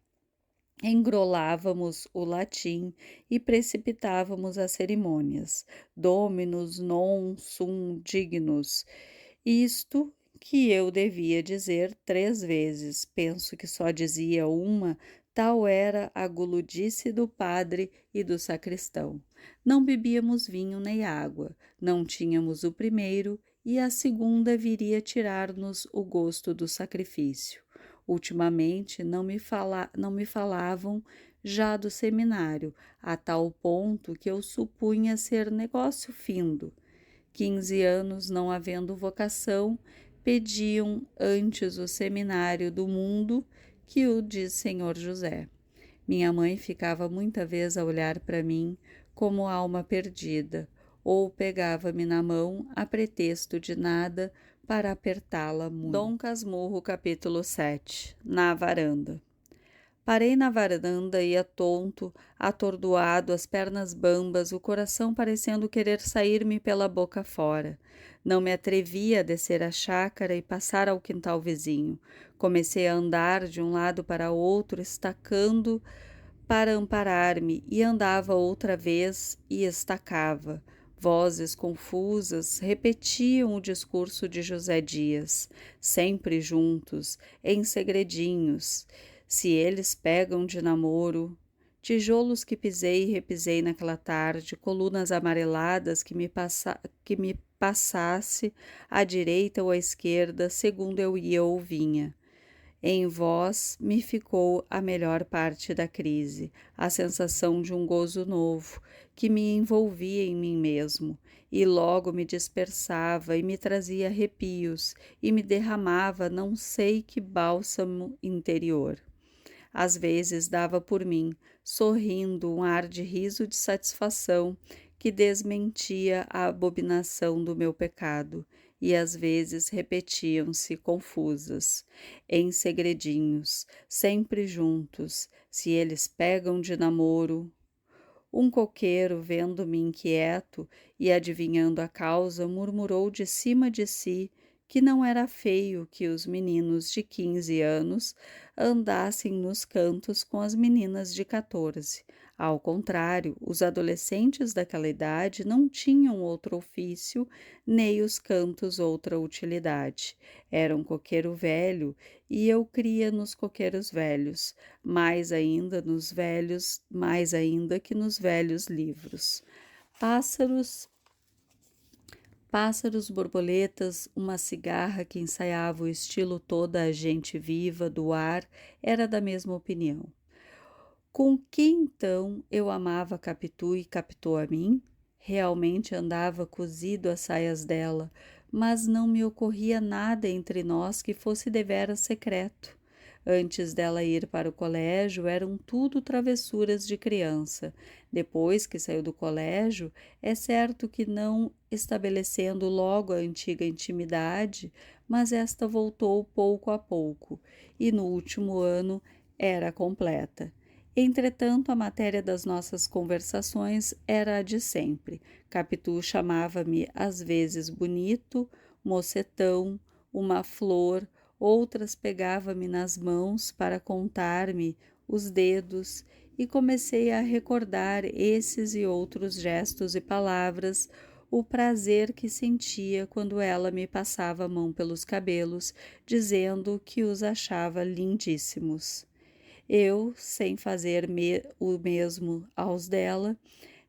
engrolávamos o latim e precipitávamos as cerimônias. Dominus non sum dignus. Isto que eu devia dizer 3 vezes, penso que só dizia uma, tal era a guludice do padre e do sacristão. Não bebíamos vinho nem água, não tínhamos o primeiro e a segunda viria tirar-nos o gosto do sacrifício. Ultimamente não me falavam já do seminário, a tal ponto que eu supunha ser negócio findo. 15 anos não havendo vocação, pediam antes o seminário do mundo que o de Senhor José. Minha mãe ficava muita vez a olhar para mim como alma perdida, ou pegava-me na mão a pretexto de nada para apertá-la muito. Dom Casmurro, capítulo 7. Na varanda. Parei na varanda, ia tonto, atordoado, as pernas bambas, o coração parecendo querer sair-me pela boca fora. Não me atrevia a descer a chácara e passar ao quintal vizinho. Comecei a andar de um lado para outro, estacando para amparar-me, e andava outra vez e estacava. Vozes confusas repetiam o discurso de José Dias, sempre juntos, em segredinhos. Se eles pegam de namoro, tijolos que pisei e repisei naquela tarde, colunas amareladas que me passasse à direita ou à esquerda, segundo eu ia ou vinha. Em vós me ficou a melhor parte da crise, a sensação de um gozo novo, que me envolvia em mim mesmo, e logo me dispersava e me trazia arrepios, e me derramava não sei que bálsamo interior. Às vezes dava por mim, sorrindo um ar de riso de satisfação que desmentia a abominação do meu pecado, e às vezes repetiam-se confusas, em segredinhos, sempre juntos, se eles pegam de namoro. Um coqueiro, vendo-me inquieto e adivinhando a causa, murmurou de cima de si que não era feio que os meninos de 15 anos andassem nos cantos com as meninas de 14. Ao contrário, os adolescentes daquela idade não tinham outro ofício, nem os cantos outra utilidade. Era um coqueiro velho, e eu cria nos coqueiros velhos, mais ainda que nos velhos livros. Pássaros, borboletas, uma cigarra que ensaiava o estilo toda a gente viva do ar, era da mesma opinião. Com que então eu amava Capitu e Capitu a mim? Realmente andava cozido às saias dela, mas não me ocorria nada entre nós que fosse deveras secreto. Antes dela ir para o colégio, eram tudo travessuras de criança. Depois que saiu do colégio, é certo que não estabelecendo logo a antiga intimidade, mas esta voltou pouco a pouco, e no último ano era completa. Entretanto, a matéria das nossas conversações era a de sempre. Capitu chamava-me às vezes bonito, mocetão, uma flor, outras pegava-me nas mãos para contar-me os dedos e comecei a recordar esses e outros gestos e palavras, o prazer que sentia quando ela me passava a mão pelos cabelos, dizendo que os achava lindíssimos. Eu, sem fazer o mesmo aos dela,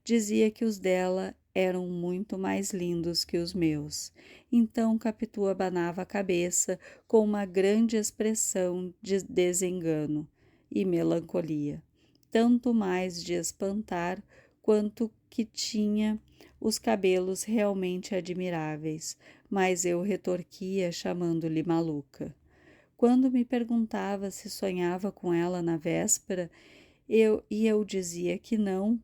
dizia que os dela eram muito mais lindos que os meus. Então Capitu abanava a cabeça com uma grande expressão de desengano e melancolia, tanto mais de espantar quanto que tinha os cabelos realmente admiráveis, mas eu retorquia chamando-lhe maluca. Quando me perguntava se sonhava com ela na véspera, eu dizia que não,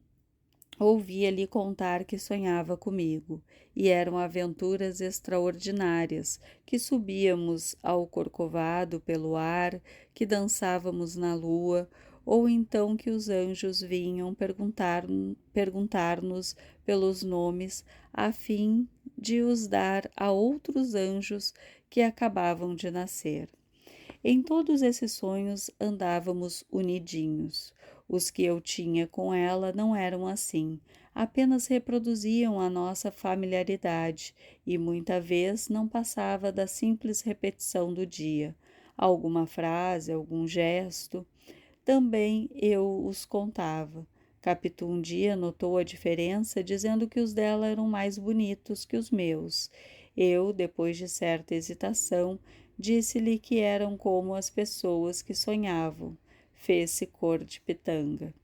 ouvia-lhe contar que sonhava comigo, e eram aventuras extraordinárias, que subíamos ao corcovado pelo ar, que dançávamos na lua, ou então que os anjos vinham perguntar-nos pelos nomes, a fim de os dar a outros anjos que acabavam de nascer. Em todos esses sonhos andávamos unidinhos. Os que eu tinha com ela não eram assim, apenas reproduziam a nossa familiaridade e muita vez não passava da simples repetição do dia, alguma frase, algum gesto. Também eu os contava. Capitu um dia notou a diferença, dizendo que os dela eram mais bonitos que os meus. Eu, depois de certa hesitação, disse-lhe que eram como as pessoas que sonhavam. Fez-se cor de pitanga.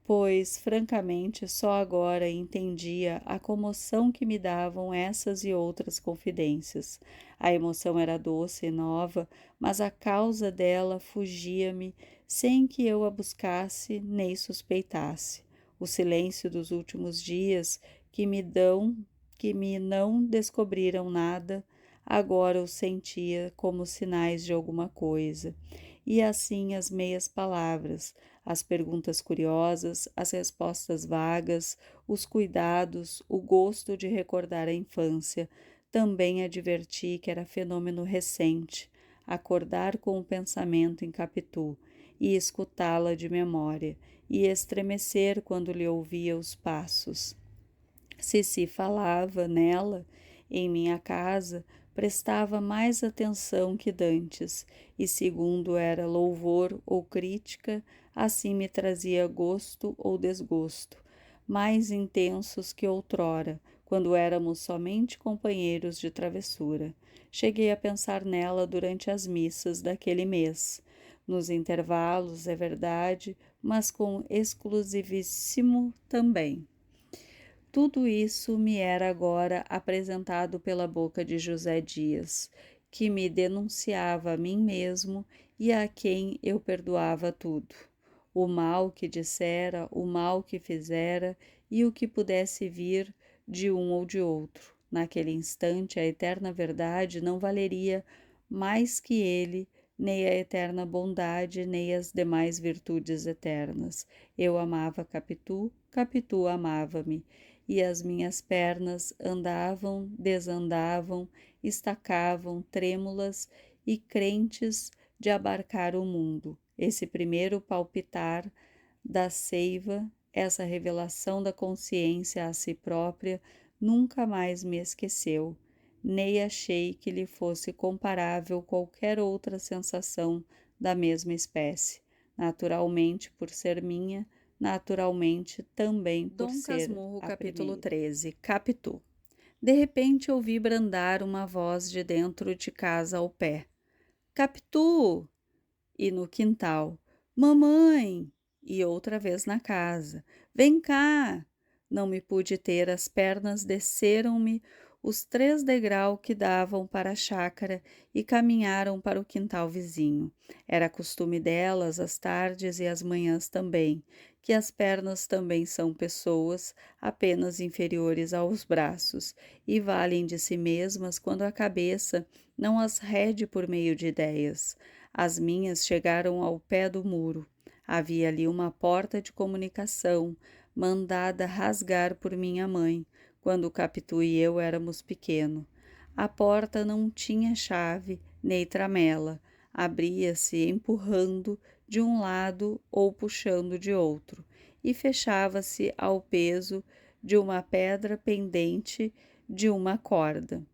Pois, francamente, só agora entendia a comoção que me davam essas e outras confidências. A emoção era doce e nova, mas a causa dela fugia-me sem que eu a buscasse nem suspeitasse. O silêncio dos últimos dias que me não descobriram nada, agora o sentia como sinais de alguma coisa. E assim as meias palavras, as perguntas curiosas, as respostas vagas, os cuidados, o gosto de recordar a infância. Também adverti que era fenômeno recente, acordar com o pensamento em Capitu e escutá-la de memória, e estremecer quando lhe ouvia os passos. Se falava nela, em minha casa, prestava mais atenção que dantes, e segundo era louvor ou crítica, assim me trazia gosto ou desgosto, mais intensos que outrora, quando éramos somente companheiros de travessura. Cheguei a pensar nela durante as missas daquele mês. Nos intervalos, é verdade, mas com exclusivíssimo também. Tudo isso me era agora apresentado pela boca de José Dias, que me denunciava a mim mesmo e a quem eu perdoava tudo. O mal que dissera, o mal que fizera e o que pudesse vir de um ou de outro. Naquele instante, a eterna verdade não valeria mais que ele, nem a eterna bondade, nem as demais virtudes eternas. Eu amava Capitu, Capitu amava-me, e as minhas pernas andavam, desandavam, estacavam, trêmulas e crentes de abarcar o mundo. Esse primeiro palpitar da seiva, essa revelação da consciência a si própria, nunca mais me esqueceu, nem achei que lhe fosse comparável qualquer outra sensação da mesma espécie. Naturalmente, por ser minha, naturalmente também por Dom ser Casmurro, a capítulo primeira. 13. Capitu. De repente ouvi brandar uma voz de dentro de casa ao pé. Capitu! E no quintal. Mamãe! E outra vez na casa. Vem cá! Não me pude ter, as pernas desceram-me, os 3 degraus que davam para a chácara e caminharam para o quintal vizinho. Era costume delas, às tardes e às manhãs também, que as pernas também são pessoas, apenas inferiores aos braços, e valem de si mesmas quando a cabeça não as rede por meio de ideias. As minhas chegaram ao pé do muro. Havia ali uma porta de comunicação, mandada rasgar por minha mãe, quando o Capitu e eu éramos pequenos. A porta não tinha chave nem tramela, abria-se empurrando de um lado ou puxando de outro, e fechava-se ao peso de uma pedra pendente de uma corda.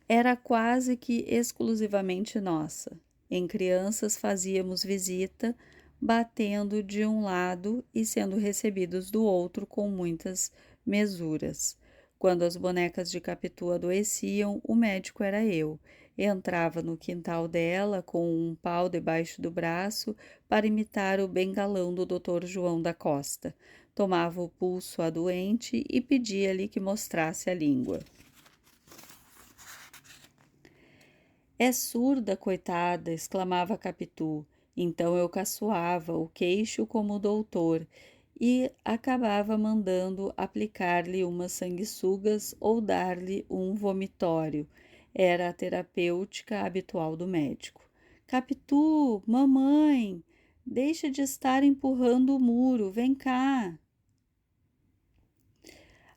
Era quase que exclusivamente nossa. Em crianças fazíamos visita, batendo de um lado e sendo recebidos do outro com muitas mesuras. Quando as bonecas de Capitu adoeciam, o médico era eu. Entrava no quintal dela com um pau debaixo do braço para imitar o bengalão do Dr. João da Costa. Tomava o pulso à doente e pedia-lhe que mostrasse a língua. É surda, coitada! Exclamava Capitu. Então eu caçoava o queixo como o doutor e acabava mandando aplicar-lhe umas sanguessugas ou dar-lhe um vomitório. Era a terapêutica habitual do médico. Capitu, mamãe, deixa de estar empurrando o muro, vem cá.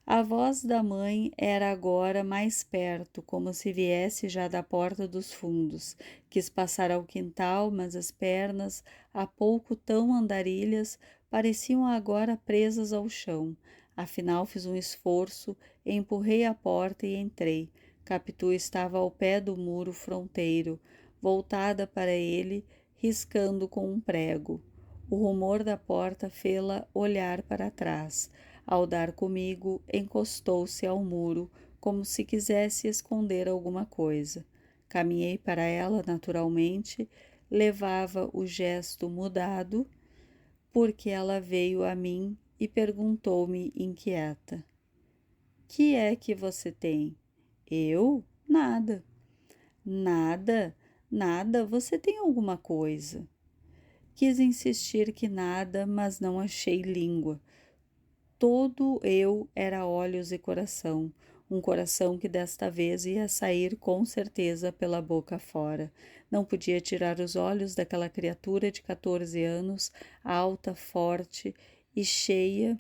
A voz da mãe era agora mais perto, como se viesse já da porta dos fundos. Quis passar ao quintal, mas as pernas, há pouco tão andarilhas, pareciam agora presas ao chão. Afinal fiz um esforço, empurrei a porta e entrei. Capitu estava ao pé do muro fronteiro, voltada para ele, riscando com um prego. O rumor da porta fê-la olhar para trás. Ao dar comigo, encostou-se ao muro, como se quisesse esconder alguma coisa. Caminhei para ela naturalmente, levava o gesto mudado, porque ela veio a mim e perguntou-me inquieta: Que é que você tem? Eu? Nada. Nada? Nada? Você tem alguma coisa? Quis insistir que nada, mas não achei língua. Todo eu era olhos e coração, um coração que desta vez ia sair com certeza pela boca fora. Não podia tirar os olhos daquela criatura de 14 anos, alta, forte e cheia,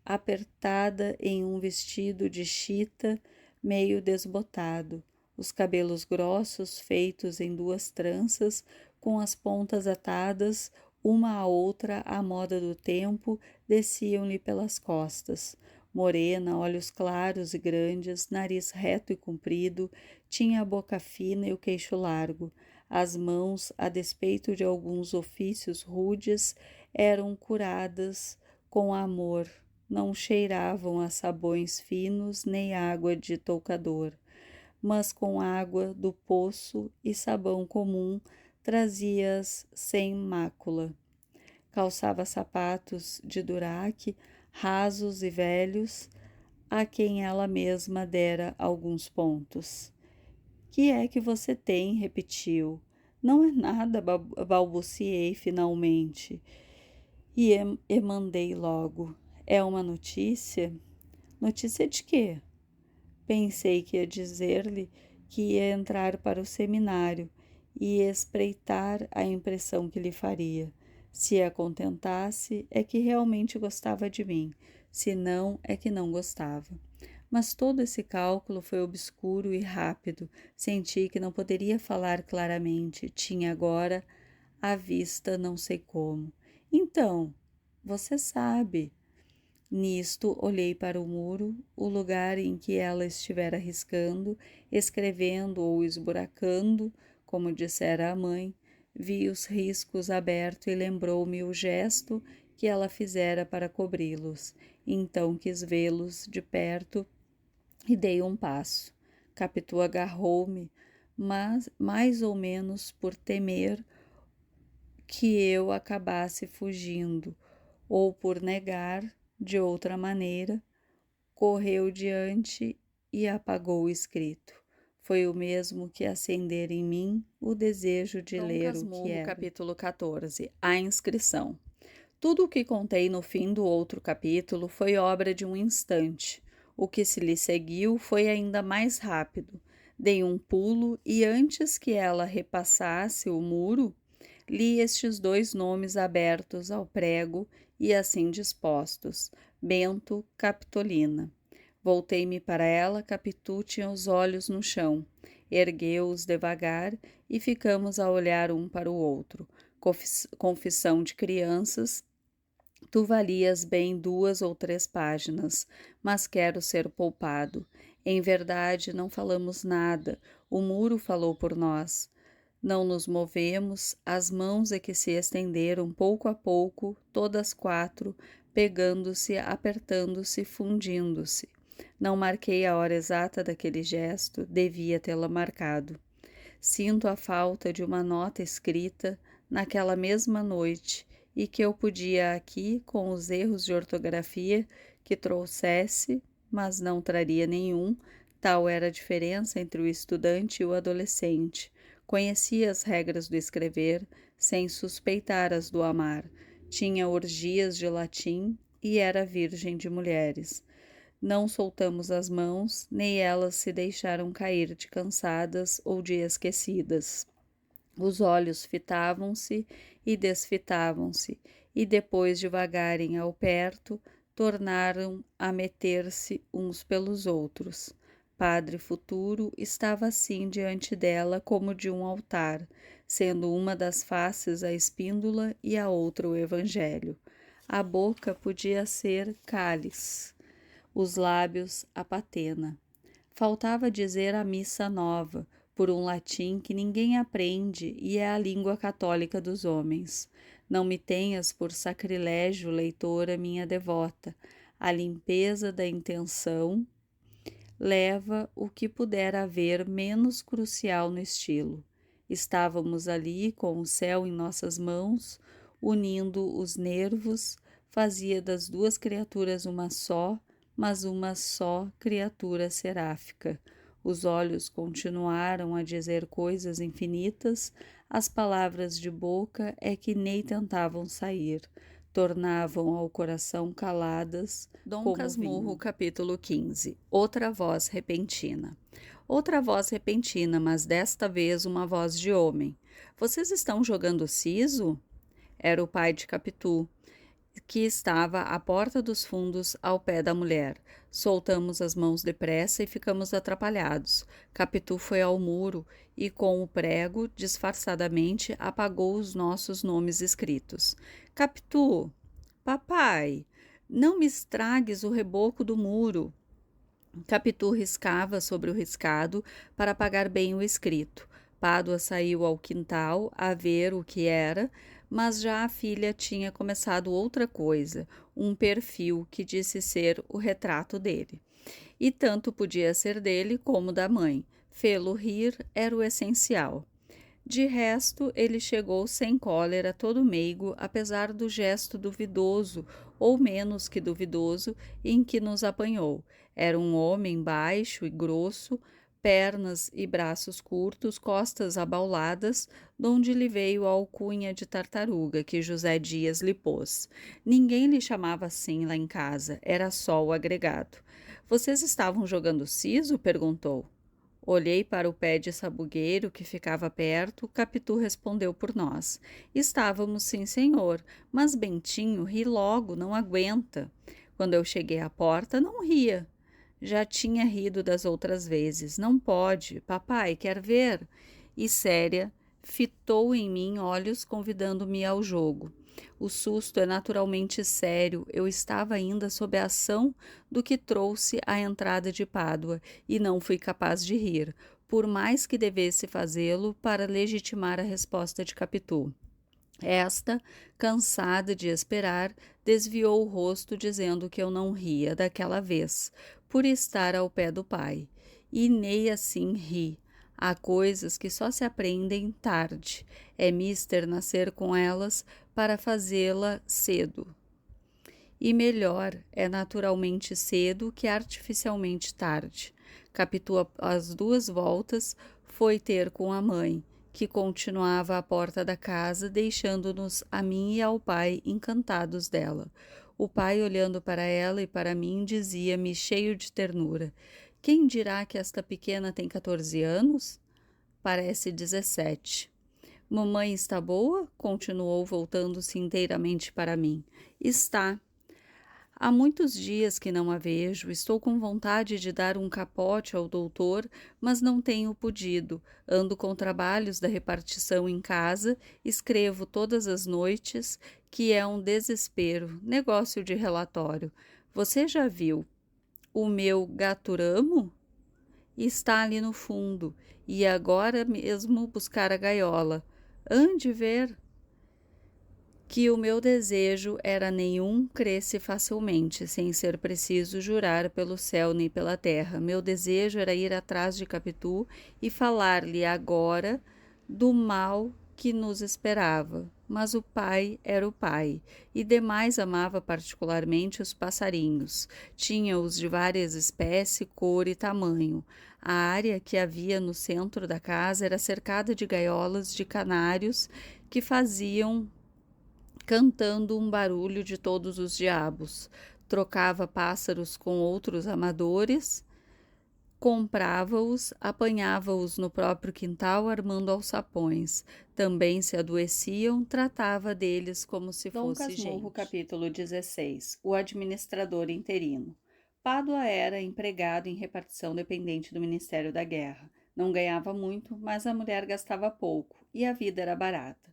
apertada em um vestido de chita meio desbotado, os cabelos grossos feitos em 2 tranças, com as pontas atadas, uma à outra à moda do tempo, desciam-lhe pelas costas. Morena, olhos claros e grandes, nariz reto e comprido, tinha a boca fina e o queixo largo. As mãos, a despeito de alguns ofícios rudes, eram curadas com amor, não cheiravam a sabões finos nem água de toucador, mas com água do poço e sabão comum trazia-as sem mácula. Calçava sapatos de duraque, rasos e velhos, a quem ela mesma dera alguns pontos. Que é que você tem? Repetiu. Não é nada, balbuciei finalmente. E mandei logo. É uma notícia? Notícia de quê? Pensei que ia dizer-lhe que ia entrar para o seminário e espreitar a impressão que lhe faria. Se a contentasse, é que realmente gostava de mim, se não, é que não gostava. Mas todo esse cálculo foi obscuro e rápido. Senti que não poderia falar claramente. Tinha agora à vista não sei como. Então, você sabe. Nisto, olhei para o muro, o lugar em que ela estivera riscando, escrevendo ou esburacando, como dissera a mãe. Vi os riscos abertos e lembrou-me o gesto que ela fizera para cobri-los. Então quis vê-los de perto e dei um passo. Capitu agarrou-me, mas mais ou menos por temer que eu acabasse fugindo, ou por negar de outra maneira, correu diante e apagou o escrito. Foi o mesmo que acender em mim o desejo de Dom ler o que Casmurro, era. capítulo 14. A inscrição. Tudo o que contei no fim do outro capítulo foi obra de um instante. O que se lhe seguiu foi ainda mais rápido. Dei um pulo e, antes que ela repassasse o muro, li estes dois nomes abertos ao prego e assim dispostos: Bento, Capitolina. Voltei-me para ela, Capitu tinha os olhos no chão. Ergueu-os devagar e ficamos a olhar um para o outro. Confissão de crianças. Tu valias bem 2 ou 3 páginas, mas quero ser poupado. Em verdade, não falamos nada. O muro falou por nós. Não nos movemos, as mãos é que se estenderam pouco a pouco, todas 4, pegando-se, apertando-se, fundindo-se. Não marquei a hora exata daquele gesto, devia tê-la marcado. Sinto a falta de uma nota escrita naquela mesma noite e que eu podia aqui, com os erros de ortografia que trouxesse, mas não traria nenhum, tal era a diferença entre o estudante e o adolescente. Conhecia as regras do escrever, sem suspeitar as do amar. Tinha orgias de latim e era virgem de mulheres. Não soltamos as mãos, nem elas se deixaram cair de cansadas ou de esquecidas. Os olhos fitavam-se e desfitavam-se, e depois de vagarem ao perto, tornaram a meter-se uns pelos outros. Padre Futuro estava assim diante dela como de um altar, sendo uma das faces a espíndola e a outra o evangelho. A boca podia ser cálice, os lábios a patena. Faltava dizer a missa nova, por um latim que ninguém aprende e é a língua católica dos homens. Não me tenhas por sacrilégio, leitora minha devota. A limpeza da intenção leva o que puder haver menos crucial no estilo. Estávamos ali com o céu em nossas mãos, unindo os nervos, fazia das 2 criaturas uma só, mas uma só criatura seráfica. Os olhos continuaram a dizer coisas infinitas, as palavras de boca é que nem tentavam sair, tornavam ao coração caladas. Dom Casmurro, capítulo 15. Outra voz repentina. Outra voz repentina, mas desta vez uma voz de homem. Vocês estão jogando siso? Era o pai de Capitu, que estava à porta dos fundos ao pé da mulher. Soltamos as mãos depressa e ficamos atrapalhados. Capitu foi ao muro e, com o prego, disfarçadamente, apagou os nossos nomes escritos. Capitu, papai, não me estragues o reboco do muro. Capitu riscava sobre o riscado para apagar bem o escrito. Pádua saiu ao quintal a ver o que era, mas já a filha tinha começado outra coisa, um perfil que disse ser o retrato dele. E tanto podia ser dele como da mãe. Fê-lo rir era o essencial. De resto, ele chegou sem cólera, todo meigo, apesar do gesto duvidoso, ou menos que duvidoso, em que nos apanhou. Era um homem baixo e grosso, pernas e braços curtos, costas abauladas, donde lhe veio a alcunha de tartaruga que José Dias lhe pôs. Ninguém lhe chamava assim lá em casa, era só o agregado. Vocês estavam jogando siso? Perguntou. Olhei para o pé de sabugueiro que ficava perto, Capitu respondeu por nós. Estávamos, sim, senhor, mas Bentinho ri logo, não aguenta. Quando eu cheguei à porta, não ria. Já tinha rido das outras vezes. Não pode, papai, quer ver? E séria, fitou em mim olhos convidando-me ao jogo. O susto é naturalmente sério, eu estava ainda sob a ação do que trouxe a entrada de Pádua e não fui capaz de rir, por mais que devesse fazê-lo para legitimar a resposta de Capitu. Esta, cansada de esperar, desviou o rosto dizendo que eu não ria daquela vez, por estar ao pé do pai. E nem assim ri. Há coisas que só se aprendem tarde. É mister nascer com elas para fazê-la cedo. E melhor é naturalmente cedo que artificialmente tarde. Capitu, às 2 voltas, foi ter com a mãe, que continuava à porta da casa, deixando-nos a mim e ao pai encantados dela. O pai, olhando para ela e para mim, dizia-me, cheio de ternura: Quem dirá que esta pequena tem 14 anos? Parece 17. Mamãe está boa? Continuou, voltando-se inteiramente para mim. Está. Há muitos dias que não a vejo, estou com vontade de dar um capote ao doutor, mas não tenho podido. Ando com trabalhos da repartição em casa, escrevo todas as noites, que é um desespero, negócio de relatório. Você já viu o meu gaturamo? Está ali no fundo, e agora mesmo buscar a gaiola. Ande ver que o meu desejo era nenhum cresce facilmente, sem ser preciso jurar pelo céu nem pela terra. Meu desejo era ir atrás de Capitu e falar-lhe agora do mal que nos esperava. Mas o pai era o pai, e demais amava particularmente os passarinhos. Tinha-os de várias espécies, cor e tamanho. A área que havia no centro da casa era cercada de gaiolas de canários que faziam cantando um barulho de todos os diabos. Trocava pássaros com outros amadores, comprava-os, apanhava-os no próprio quintal, armando alçapões. Também se adoeciam, tratava deles como se Dom fosse Casmurro, gente. capítulo 16. O administrador interino. Pádua era empregado em repartição dependente do Ministério da Guerra. Não ganhava muito, mas a mulher gastava pouco, e a vida era barata.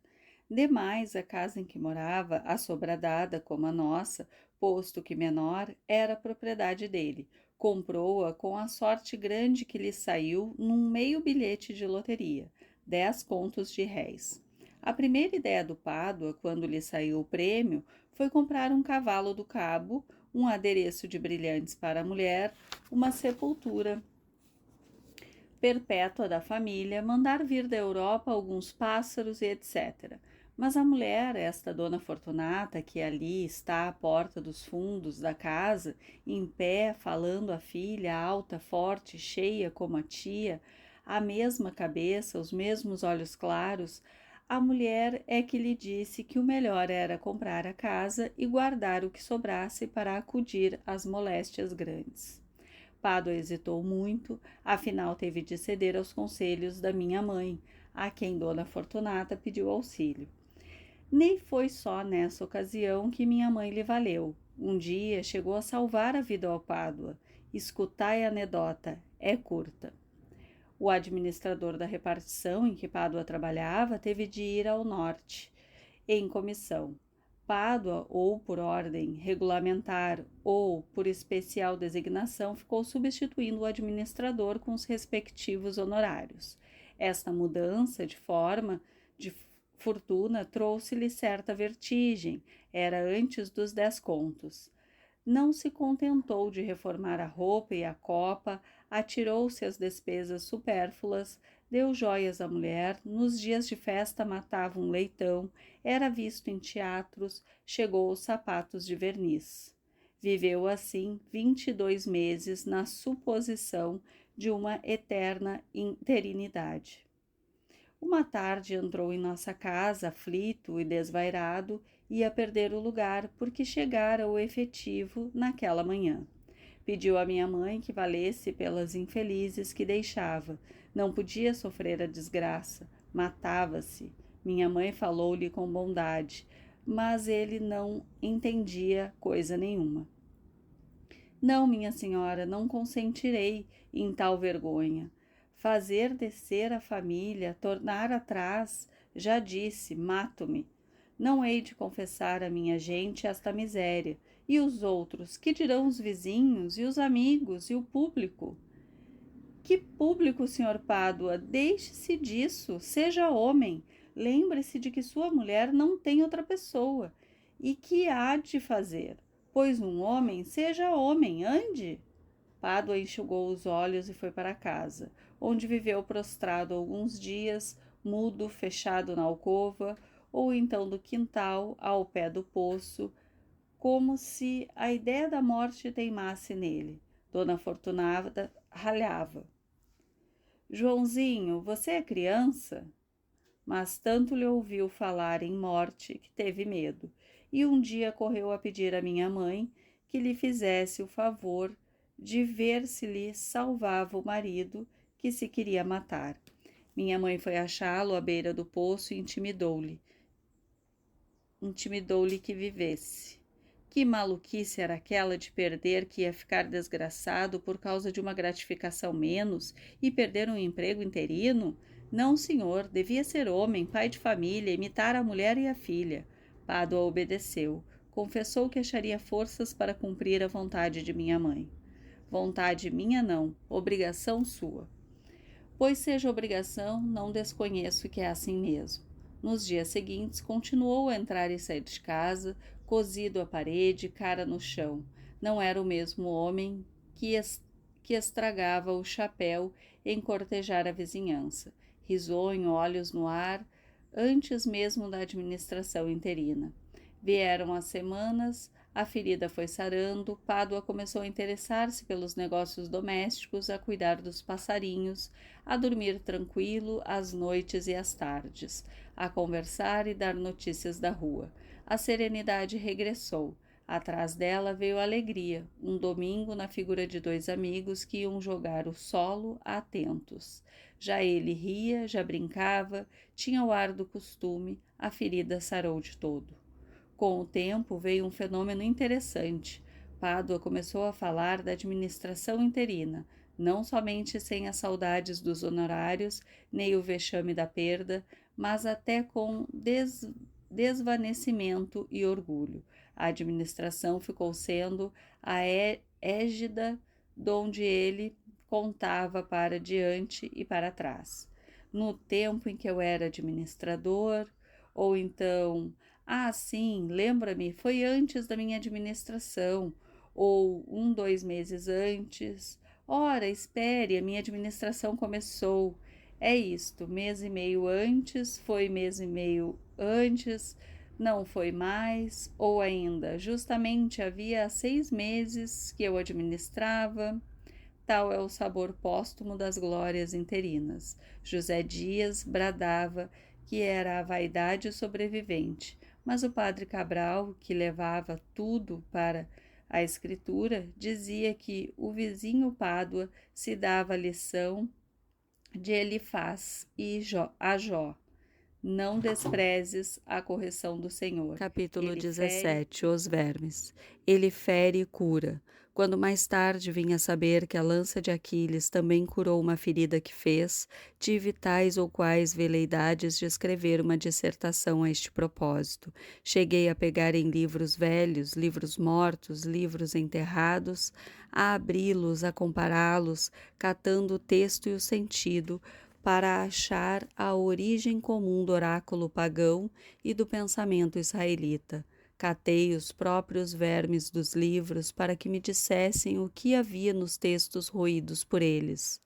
Demais, a casa em que morava, assobradada como a nossa, posto que menor, era propriedade dele. Comprou-a com a sorte grande que lhe saiu num meio bilhete de loteria, 10 contos de réis. A primeira ideia do Pádua, quando lhe saiu o prêmio, foi comprar um cavalo do cabo, um adereço de brilhantes para a mulher, uma sepultura perpétua da família, mandar vir da Europa alguns pássaros e etc. Mas a mulher, esta dona Fortunata, que ali está à porta dos fundos da casa, em pé, falando à filha, alta, forte, cheia como a tia, a mesma cabeça, os mesmos olhos claros, a mulher é que lhe disse que o melhor era comprar a casa e guardar o que sobrasse para acudir às moléstias grandes. Pádua hesitou muito, afinal teve de ceder aos conselhos da minha mãe, a quem Dona Fortunata pediu auxílio. Nem foi só nessa ocasião que minha mãe lhe valeu. Um dia chegou a salvar a vida ao Pádua. Escutai a anedota, é curta. O administrador da repartição em que Pádua trabalhava teve de ir ao norte, em comissão. Pádua, ou por ordem regulamentar ou por especial designação, ficou substituindo o administrador com os respectivos honorários. Esta mudança de fortuna trouxe-lhe certa vertigem, era antes dos 10 contos. Não se contentou de reformar a roupa e a copa, atirou-se às despesas supérfluas, deu joias à mulher, nos dias de festa matava um leitão, era visto em teatros, chegou aos sapatos de verniz. Viveu assim 22 meses na suposição de uma eterna interinidade. Uma tarde entrou em nossa casa, aflito e desvairado, ia perder o lugar porque chegara o efetivo naquela manhã. Pediu à minha mãe que valesse pelas infelizes que deixava. Não podia sofrer a desgraça, matava-se. Minha mãe falou-lhe com bondade, mas ele não entendia coisa nenhuma. Não, minha senhora, não consentirei em tal vergonha. Fazer descer a família, tornar atrás, já disse, mato-me. Não hei de confessar à minha gente esta miséria. E os outros, que dirão os vizinhos, e os amigos, e o público? Que público, senhor Pádua? Deixe-se disso, seja homem. Lembre-se de que sua mulher não tem outra pessoa. E que há de fazer? Pois um homem, seja homem, ande. Pádua enxugou os olhos e foi para casa, onde viveu prostrado alguns dias, mudo, fechado na alcova, ou então do quintal, ao pé do poço, como se a ideia da morte teimasse nele. Dona Fortunata ralhava. Joãozinho, você é criança? Mas tanto lhe ouviu falar em morte que teve medo, e um dia correu a pedir à minha mãe que lhe fizesse o favor de ver se lhe salvava o marido que se queria matar. Minha mãe foi achá-lo à beira do poço e intimidou-lhe que vivesse. Que maluquice era aquela de perder que ia ficar desgraçado por causa de uma gratificação menos e perder um emprego interino? Não, senhor, devia ser homem, pai de família, imitar a mulher e a filha. Pádua obedeceu. Confessou que acharia forças para cumprir a vontade de minha mãe. Vontade minha não, obrigação sua. Pois seja obrigação, não desconheço que é assim mesmo. Nos dias seguintes, continuou a entrar e sair de casa, cosido à parede, cara no chão. Não era o mesmo homem que estragava o chapéu em cortejar a vizinhança. Risonho, olhos no ar, antes mesmo da administração interina. Vieram as semanas, a ferida foi sarando, Pádua começou a interessar-se pelos negócios domésticos, a cuidar dos passarinhos, a dormir tranquilo às noites e às tardes, a conversar e dar notícias da rua. A serenidade regressou. Atrás dela veio a alegria, um domingo na figura de dois amigos que iam jogar o solo atentos. Já ele ria, já brincava, tinha o ar do costume, a ferida sarou de todo. Com o tempo veio um fenômeno interessante. Pádua começou a falar da administração interina, não somente sem as saudades dos honorários, nem o vexame da perda, mas até com desvanecimento e orgulho. A administração ficou sendo a égida donde ele contava para diante e para trás. No tempo em que eu era administrador, ou então, sim, lembra-me, foi antes da minha administração, ou 2 meses antes. Ora, espere, a minha administração começou. É isto, mês e meio antes, foi mês e meio antes, não foi mais, ou ainda, justamente havia 6 meses que eu administrava. Tal é o sabor póstumo das glórias interinas. José Dias bradava que era a vaidade sobrevivente, mas o padre Cabral, que levava tudo para a escritura, dizia que o vizinho Pádua se dava a lição de Elifaz a Jó. Não desprezes a correção do Senhor. Capítulo 17. Os vermes. Ele fere e cura. Quando mais tarde vim a saber que a lança de Aquiles também curou uma ferida que fez, tive tais ou quais veleidades de escrever uma dissertação a este propósito. Cheguei a pegar em livros velhos, livros mortos, livros enterrados, a abri-los, a compará-los, catando o texto e o sentido, para achar a origem comum do oráculo pagão e do pensamento israelita. Catei os próprios vermes dos livros para que me dissessem o que havia nos textos roídos por eles.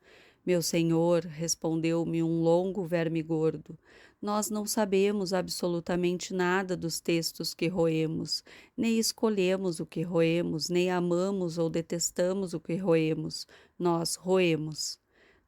Meu senhor, respondeu-me um longo verme gordo, nós não sabemos absolutamente nada dos textos que roemos, nem escolhemos o que roemos, nem amamos ou detestamos o que roemos, nós roemos.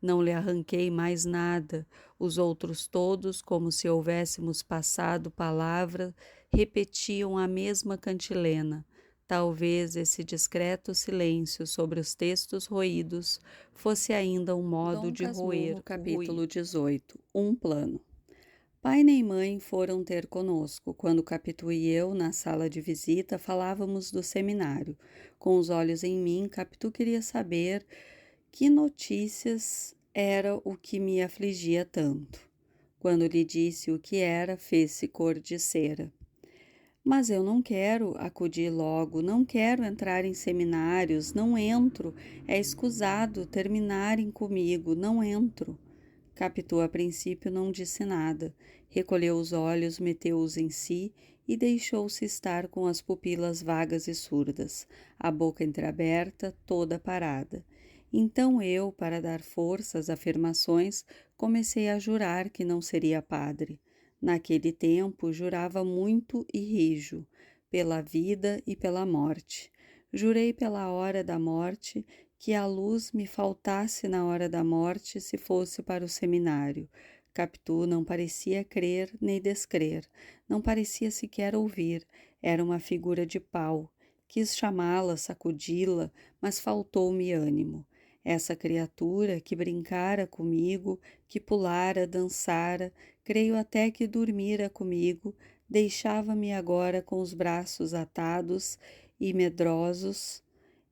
Não lhe arranquei mais nada, os outros todos, como se houvéssemos passado palavra, repetiam a mesma cantilena. Talvez esse discreto silêncio sobre os textos roídos fosse ainda um modo de roer. Capítulo 18. Um plano. Pai nem mãe foram ter conosco. Quando Capitu e eu, na sala de visita, falávamos do seminário. Com os olhos em mim, Capitu queria saber que notícias era o que me afligia tanto. Quando lhe disse o que era, fez-se cor de cera. Mas eu não quero, acudi logo, não quero entrar em seminários, não entro, é escusado terminarem comigo, não entro. Capitu a princípio não disse nada, recolheu os olhos, meteu-os em si e deixou-se estar com as pupilas vagas e surdas, a boca entreaberta, toda parada. Então eu, para dar força às afirmações, comecei a jurar que não seria padre. Naquele tempo, jurava muito e rijo, pela vida e pela morte. Jurei pela hora da morte que a luz me faltasse na hora da morte se fosse para o seminário. Capitu não parecia crer nem descrer, não parecia sequer ouvir, era uma figura de pau. Quis chamá-la, sacudi-la, mas faltou-me ânimo. Essa criatura que brincara comigo, que pulara, dançara, creio até que dormira comigo, deixava-me agora com os braços atados e medrosos.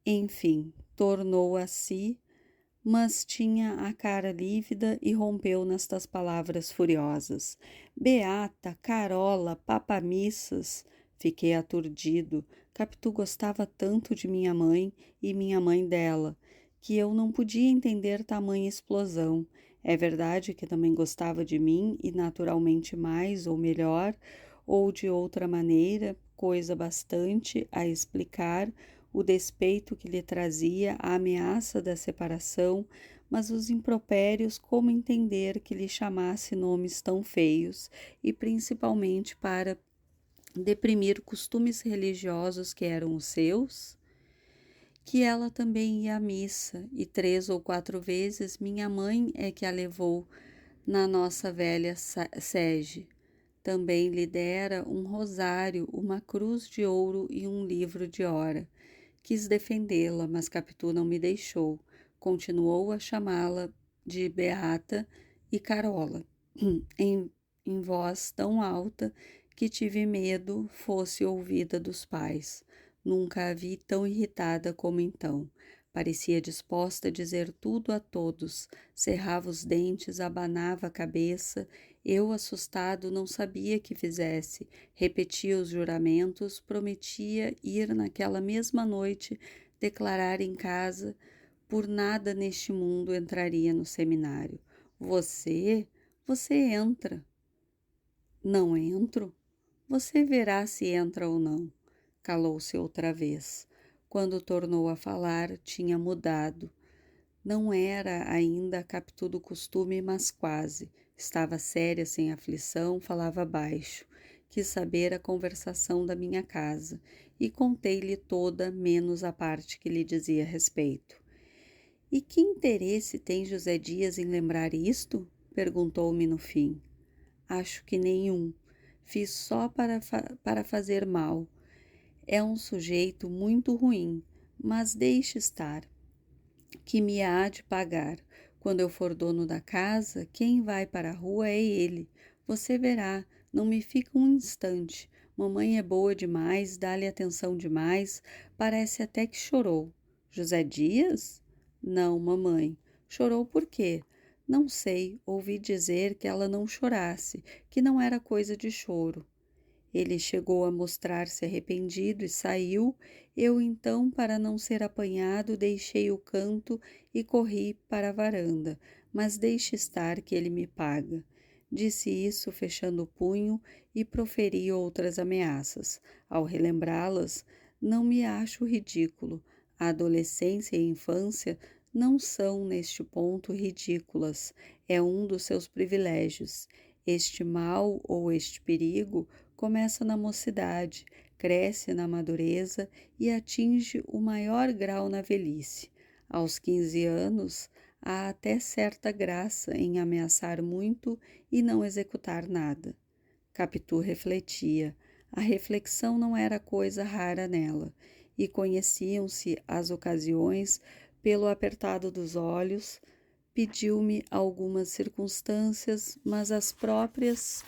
Enfim, tornou a si, mas tinha a cara lívida e rompeu nestas palavras furiosas. Beata, Carola, papamissas! Fiquei aturdido. Capitu gostava tanto de minha mãe e minha mãe dela, que eu não podia entender tamanha explosão. É verdade que também gostava de mim e naturalmente mais ou melhor, ou de outra maneira, coisa bastante a explicar, o despeito que lhe trazia a ameaça da separação, mas os impropérios, como entender que lhe chamasse nomes tão feios, e principalmente para deprimir costumes religiosos que eram os seus? Que ela também ia à missa, e 3 ou 4 vezes minha mãe é que a levou na nossa velha sege. Também lhe dera um rosário, uma cruz de ouro e um livro de hora. Quis defendê-la, mas Capitu não me deixou. Continuou a chamá-la de Beata e Carola, em voz tão alta que tive medo fosse ouvida dos pais. Nunca a vi tão irritada como então. Parecia disposta a dizer tudo a todos, cerrava os dentes, abanava a cabeça. Eu, assustado, não sabia que fizesse. Repetia os juramentos, prometia ir naquela mesma noite declarar em casa, por nada neste mundo entraria no seminário. Você entra. Não entro? Você verá se entra ou não. Calou-se outra vez. Quando tornou a falar, tinha mudado. Não era ainda a Capitu do costume, mas quase. Estava séria, sem aflição, falava baixo. Quis saber a conversação da minha casa, e contei-lhe toda, menos a parte que lhe dizia respeito. E que interesse tem José Dias em lembrar isto? Perguntou-me no fim. Acho que nenhum. Fiz só para fazer mal. É um sujeito muito ruim, mas deixe estar, que me há de pagar. Quando eu for dono da casa, quem vai para a rua é ele. Você verá, não me fica um instante. Mamãe é boa demais, dá-lhe atenção demais, parece até que chorou. José Dias? Não, mamãe. Chorou por quê? Não sei, ouvi dizer que ela não chorasse, que não era coisa de choro. Ele chegou a mostrar-se arrependido e saiu. Eu então, para não ser apanhado, deixei o canto e corri para a varanda, mas deixe estar que ele me paga. Disse isso fechando o punho e proferi outras ameaças. Ao relembrá-las, não me acho ridículo. A adolescência e a infância não são, neste ponto, ridículas. É um dos seus privilégios. Este mal ou este perigo começa na mocidade, cresce na madureza e atinge o maior grau na velhice. Aos 15 anos, há até certa graça em ameaçar muito e não executar nada. Capitu refletia. A reflexão não era coisa rara nela, e conheciam-se as ocasiões pelo apertado dos olhos. Pediu-me algumas circunstâncias, mas as próprias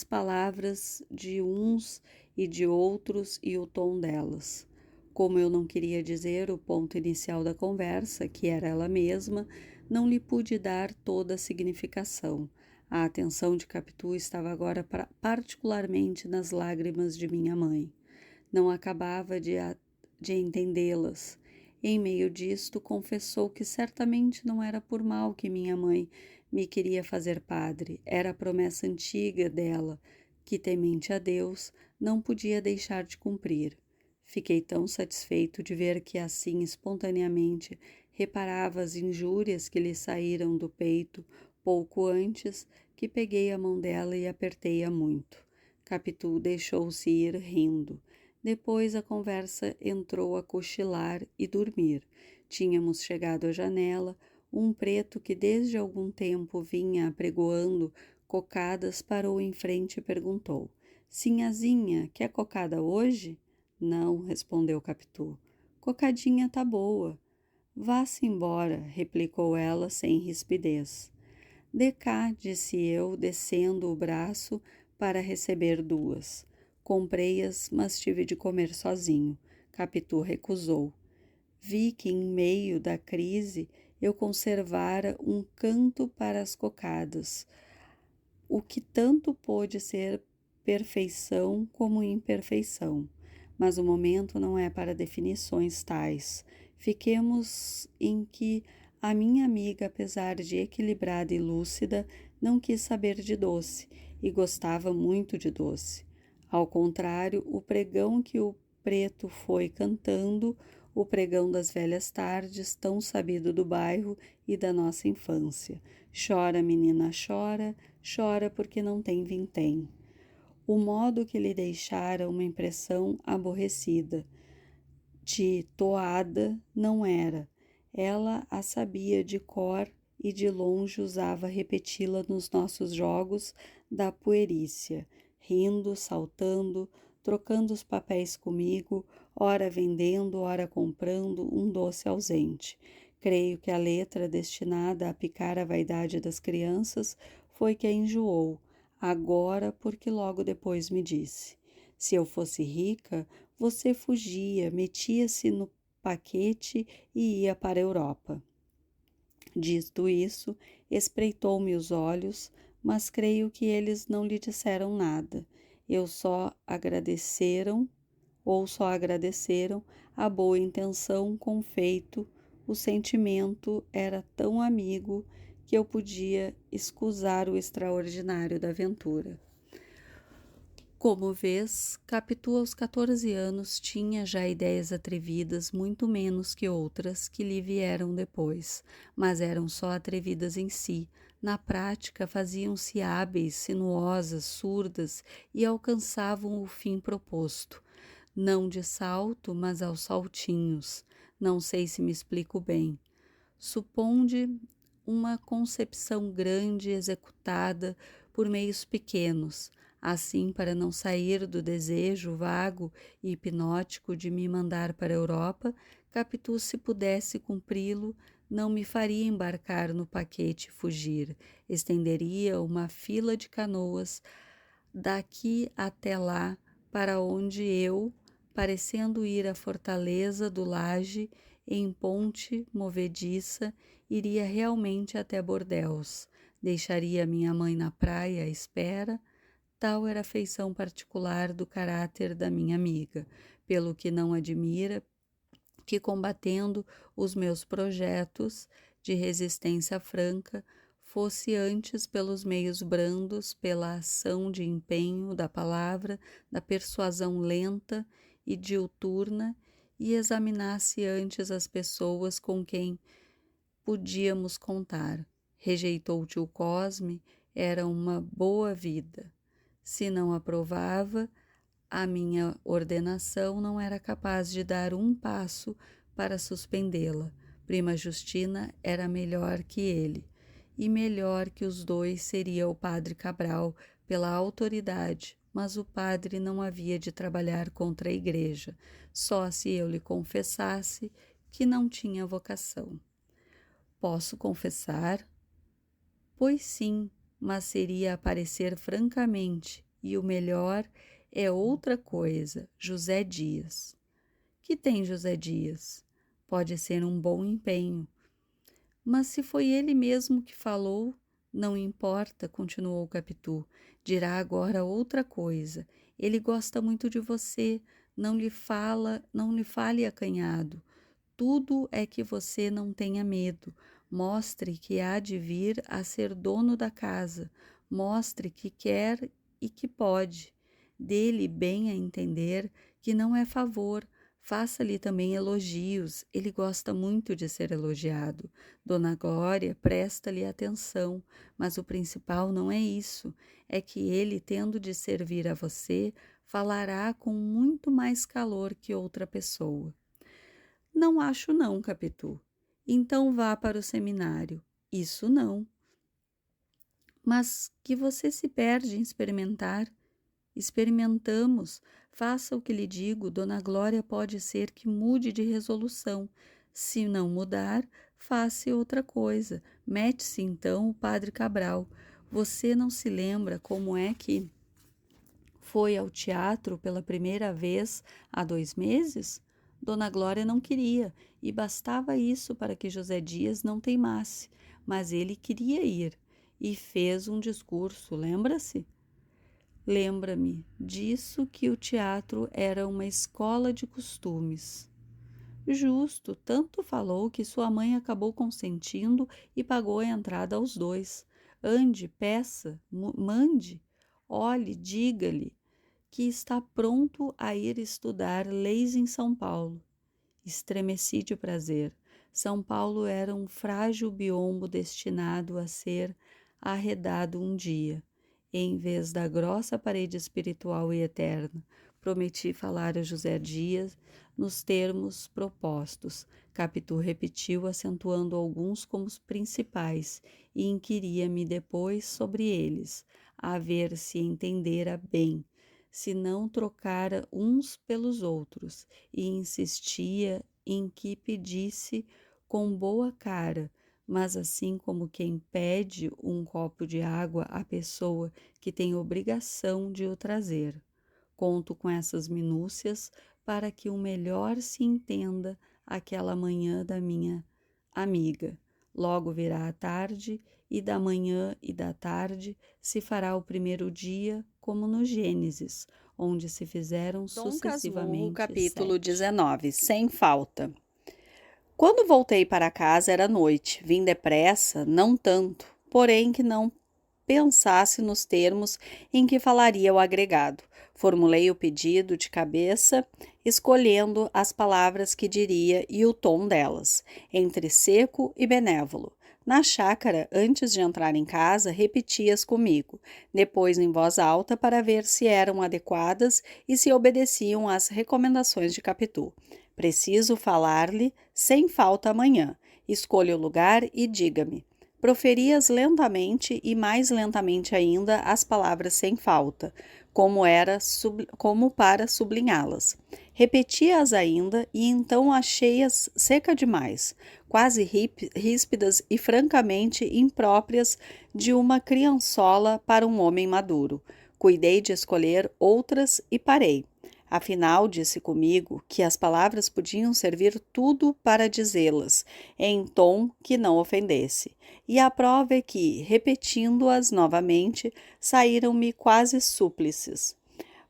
palavras de uns e de outros e o tom delas. Como eu não queria dizer o ponto inicial da conversa, que era ela mesma, não lhe pude dar toda a significação. A atenção de Capitu estava agora particularmente nas lágrimas de minha mãe. Não acabava de entendê-las. Em meio disto, confessou que certamente não era por mal que minha mãe me queria fazer padre. Era a promessa antiga dela, que, temente a Deus, não podia deixar de cumprir. Fiquei tão satisfeito de ver que assim, espontaneamente, reparava as injúrias que lhe saíram do peito pouco antes, que peguei a mão dela e apertei-a muito. Capitu deixou-se ir rindo. Depois a conversa entrou a cochilar e dormir. Tínhamos chegado à janela. Um preto que desde algum tempo vinha apregoando cocadas parou em frente e perguntou: Sinhazinha, quer cocada hoje? Não, respondeu Capitu. Cocadinha tá boa. Vá-se embora, replicou ela sem rispidez. De cá, disse eu, descendo o braço para receber duas. Comprei-as, mas tive de comer sozinho. Capitu recusou. Vi que, em meio da crise, eu conservara um canto para as cocadas, o que tanto pôde ser perfeição como imperfeição. Mas o momento não é para definições tais. Fiquemos em que a minha amiga, apesar de equilibrada e lúcida, não quis saber de doce e gostava muito de doce. Ao contrário, o pregão que o preto foi cantando, o pregão das velhas tardes, tão sabido do bairro e da nossa infância. Chora, menina, chora, chora porque não tem vintém. O modo que lhe deixara uma impressão aborrecida, de toada, não era. Ela a sabia de cor e de longe usava repeti-la nos nossos jogos da puerícia, rindo, saltando, trocando os papéis comigo, ora vendendo, ora comprando um doce ausente. Creio que a letra destinada a picar a vaidade das crianças foi que a enjoou, agora porque logo depois me disse: se eu fosse rica, você fugia, metia-se no paquete e ia para a Europa. Dito isso, espreitou-me os olhos, mas creio que eles não lhe disseram nada. Só agradeceram a boa intenção com feito. O sentimento era tão amigo que eu podia escusar o extraordinário da aventura. Como vês, Capitu aos 14 anos tinha já ideias atrevidas muito menos que outras que lhe vieram depois, mas eram só atrevidas em si. Na prática faziam-se hábeis, sinuosas, surdas e alcançavam o fim proposto. Não de salto, mas aos saltinhos. Não sei se me explico bem. Suponde uma concepção grande executada por meios pequenos, assim para não sair do desejo vago e hipnótico de me mandar para a Europa, Capitu, se pudesse cumpri-lo, não me faria embarcar no paquete e fugir, estenderia uma fila de canoas daqui até lá, para onde eu, parecendo ir à fortaleza do Laje, em ponte movediça, iria realmente até Bordeus. Deixaria minha mãe na praia à espera. Tal era a feição particular do caráter da minha amiga, pelo que não admira que, combatendo os meus projetos de resistência franca, fosse antes pelos meios brandos, pela ação de empenho da palavra, da persuasão lenta e diuturna, e examinasse antes as pessoas com quem podíamos contar. Rejeitou o tio Cosme, era uma boa vida. Se não aprovava a minha ordenação, não era capaz de dar um passo para suspendê-la. Prima Justina era melhor que ele, e melhor que os dois seria o padre Cabral, pela autoridade, mas o padre não havia de trabalhar contra a igreja, só se eu lhe confessasse que não tinha vocação. Posso confessar? Pois sim, mas seria aparecer francamente, e o melhor é outra coisa, José Dias. Que tem José Dias? Pode ser um bom empenho. Mas se foi ele mesmo que falou, não importa, continuou Capitu, dirá agora outra coisa. Ele gosta muito de você, não lhe fale acanhado. Tudo é que você não tenha medo. Mostre que há de vir a ser dono da casa. Mostre que quer e que pode. Dê-lhe bem a entender que não é favor. Faça-lhe também elogios. Ele gosta muito de ser elogiado. Dona Glória presta-lhe atenção, mas o principal não é isso. É que ele, tendo de servir a você, falará com muito mais calor que outra pessoa. Não acho não, Capitu. Então vá para o seminário. Isso não. Mas que você se perde em experimentar. Experimentamos. Faça o que lhe digo, Dona Glória pode ser que mude de resolução. Se não mudar, faça outra coisa. Mete-se então o padre Cabral. Você não se lembra como é que foi ao teatro pela primeira vez há 2 meses? Dona Glória não queria, e bastava isso para que José Dias não teimasse, mas ele queria ir, e fez um discurso, lembra-se? Lembra-me disso que o teatro era uma escola de costumes. Justo, tanto falou que sua mãe acabou consentindo e pagou a entrada aos 2. Ande, peça, mande, olhe, diga-lhe que está pronto a ir estudar leis em São Paulo. Estremeci de prazer. São Paulo era um frágil biombo destinado a ser arredado um dia. Em vez da grossa parede espiritual e eterna, prometi falar a José Dias nos termos propostos. Capitu repetiu, acentuando alguns como os principais, e inquiria-me depois sobre eles, a ver se entendera bem, se não trocara uns pelos outros, e insistia em que pedisse com boa cara, mas assim como quem pede um copo de água à pessoa que tem obrigação de o trazer. Conto com essas minúcias para que o melhor se entenda aquela manhã da minha amiga. Logo virá a tarde, e da manhã e da tarde se fará o primeiro dia, como no Gênesis, onde se fizeram Dom sucessivamente Casmurro, capítulo 7. 19, sem falta. Quando voltei para casa era noite. Vim depressa, não tanto, porém que não pensasse nos termos em que falaria o agregado. Formulei o pedido de cabeça, escolhendo as palavras que diria e o tom delas, entre seco e benévolo. Na chácara, antes de entrar em casa, repeti-as comigo, depois em voz alta para ver se eram adequadas e se obedeciam às recomendações de Capitu. Preciso falar-lhe sem falta amanhã. Escolha o lugar e diga-me. Proferias lentamente e mais lentamente ainda as palavras sem falta, como para sublinhá-las. Repeti-as ainda e então achei-as seca demais, quase ríspidas e francamente impróprias de uma criançola para um homem maduro. Cuidei de escolher outras e parei. Afinal, disse comigo que as palavras podiam servir tudo para dizê-las, em tom que não ofendesse. E a prova é que, repetindo-as novamente, saíram-me quase súplices.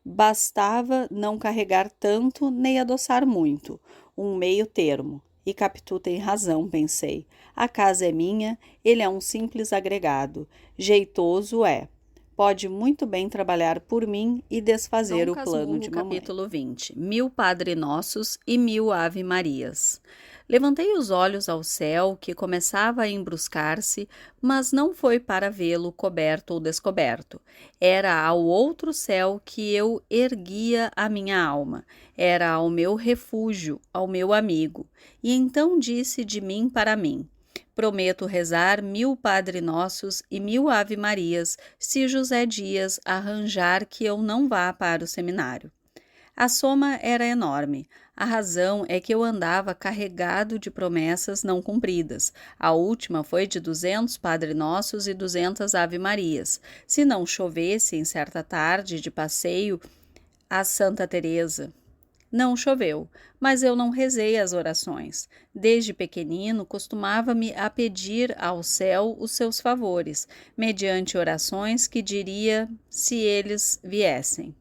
Bastava não carregar tanto nem adoçar muito, um meio termo. E Capitu tem razão, pensei. A casa é minha, ele é um simples agregado. Jeitoso é. Pode muito bem trabalhar por mim e desfazer o plano de mamãe. Capítulo 20. 1000 Padre Nossos e 1000 Ave Marias. Levantei os olhos ao céu, que começava a embruscar-se, mas não foi para vê-lo coberto ou descoberto. Era ao outro céu que eu erguia a minha alma. Era ao meu refúgio, ao meu amigo. E então disse de mim para mim: prometo rezar 1000 Padre Nossos e 1000 Ave Marias, se José Dias arranjar que eu não vá para o seminário. A soma era enorme. A razão é que eu andava carregado de promessas não cumpridas. A última foi de 200 Padre Nossos e 200 Ave Marias. Se não chovesse em certa tarde de passeio a Santa Teresa. Não choveu, mas eu não rezei as orações. Desde pequenino costumava-me a pedir ao céu os seus favores, mediante orações que diria se eles viessem.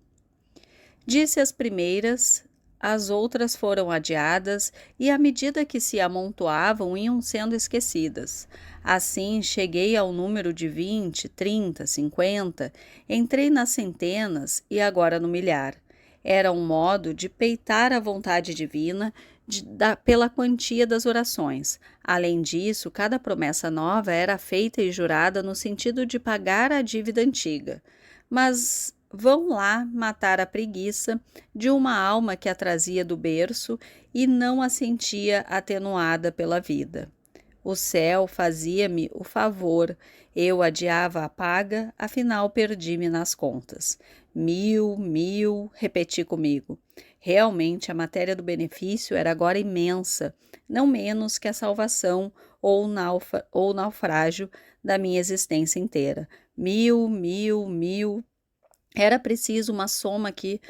Disse as primeiras, as outras foram adiadas e à medida que se amontoavam iam sendo esquecidas. Assim cheguei ao número de 20, 30, 50, entrei nas centenas e agora no milhar. Era um modo de peitar a vontade divina pela quantia das orações. Além disso, cada promessa nova era feita e jurada no sentido de pagar a dívida antiga. Mas vão lá matar a preguiça de uma alma que a trazia do berço e não a sentia atenuada pela vida. O céu fazia-me o favor, eu adiava a paga, afinal perdi-me nas contas. 1000, repeti comigo. Realmente a matéria do benefício era agora imensa, não menos que a salvação ou naufrágio da minha existência inteira. 1000. Era preciso uma soma que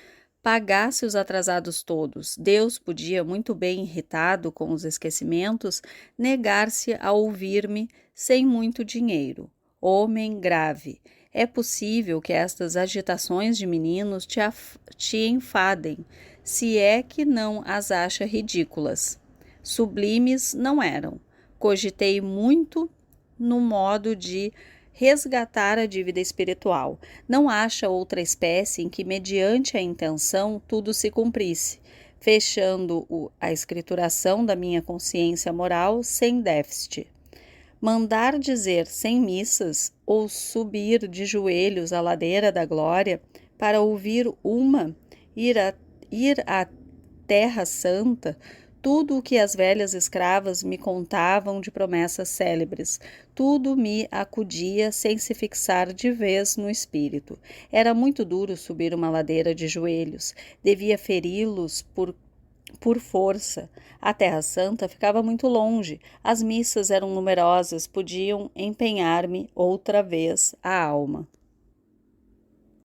pagasse os atrasados todos. Deus podia, muito bem irritado com os esquecimentos, negar-se a ouvir-me sem muito dinheiro. Homem grave, é possível que estas agitações de meninos te enfadem, se é que não as acha ridículas. Sublimes não eram. Cogitei muito no modo de resgatar a dívida espiritual. Não acha outra espécie em que, mediante a intenção, tudo se cumprisse, fechando a escrituração da minha consciência moral sem déficit. Mandar dizer 100 missas ou subir de joelhos a ladeira da glória para ouvir ir à Terra Santa, tudo o que as velhas escravas me contavam de promessas célebres, tudo me acudia sem se fixar de vez no espírito. Era muito duro subir uma ladeira de joelhos, devia feri-los por força. A Terra Santa ficava muito longe, as missas eram numerosas, podiam empenhar-me outra vez a alma.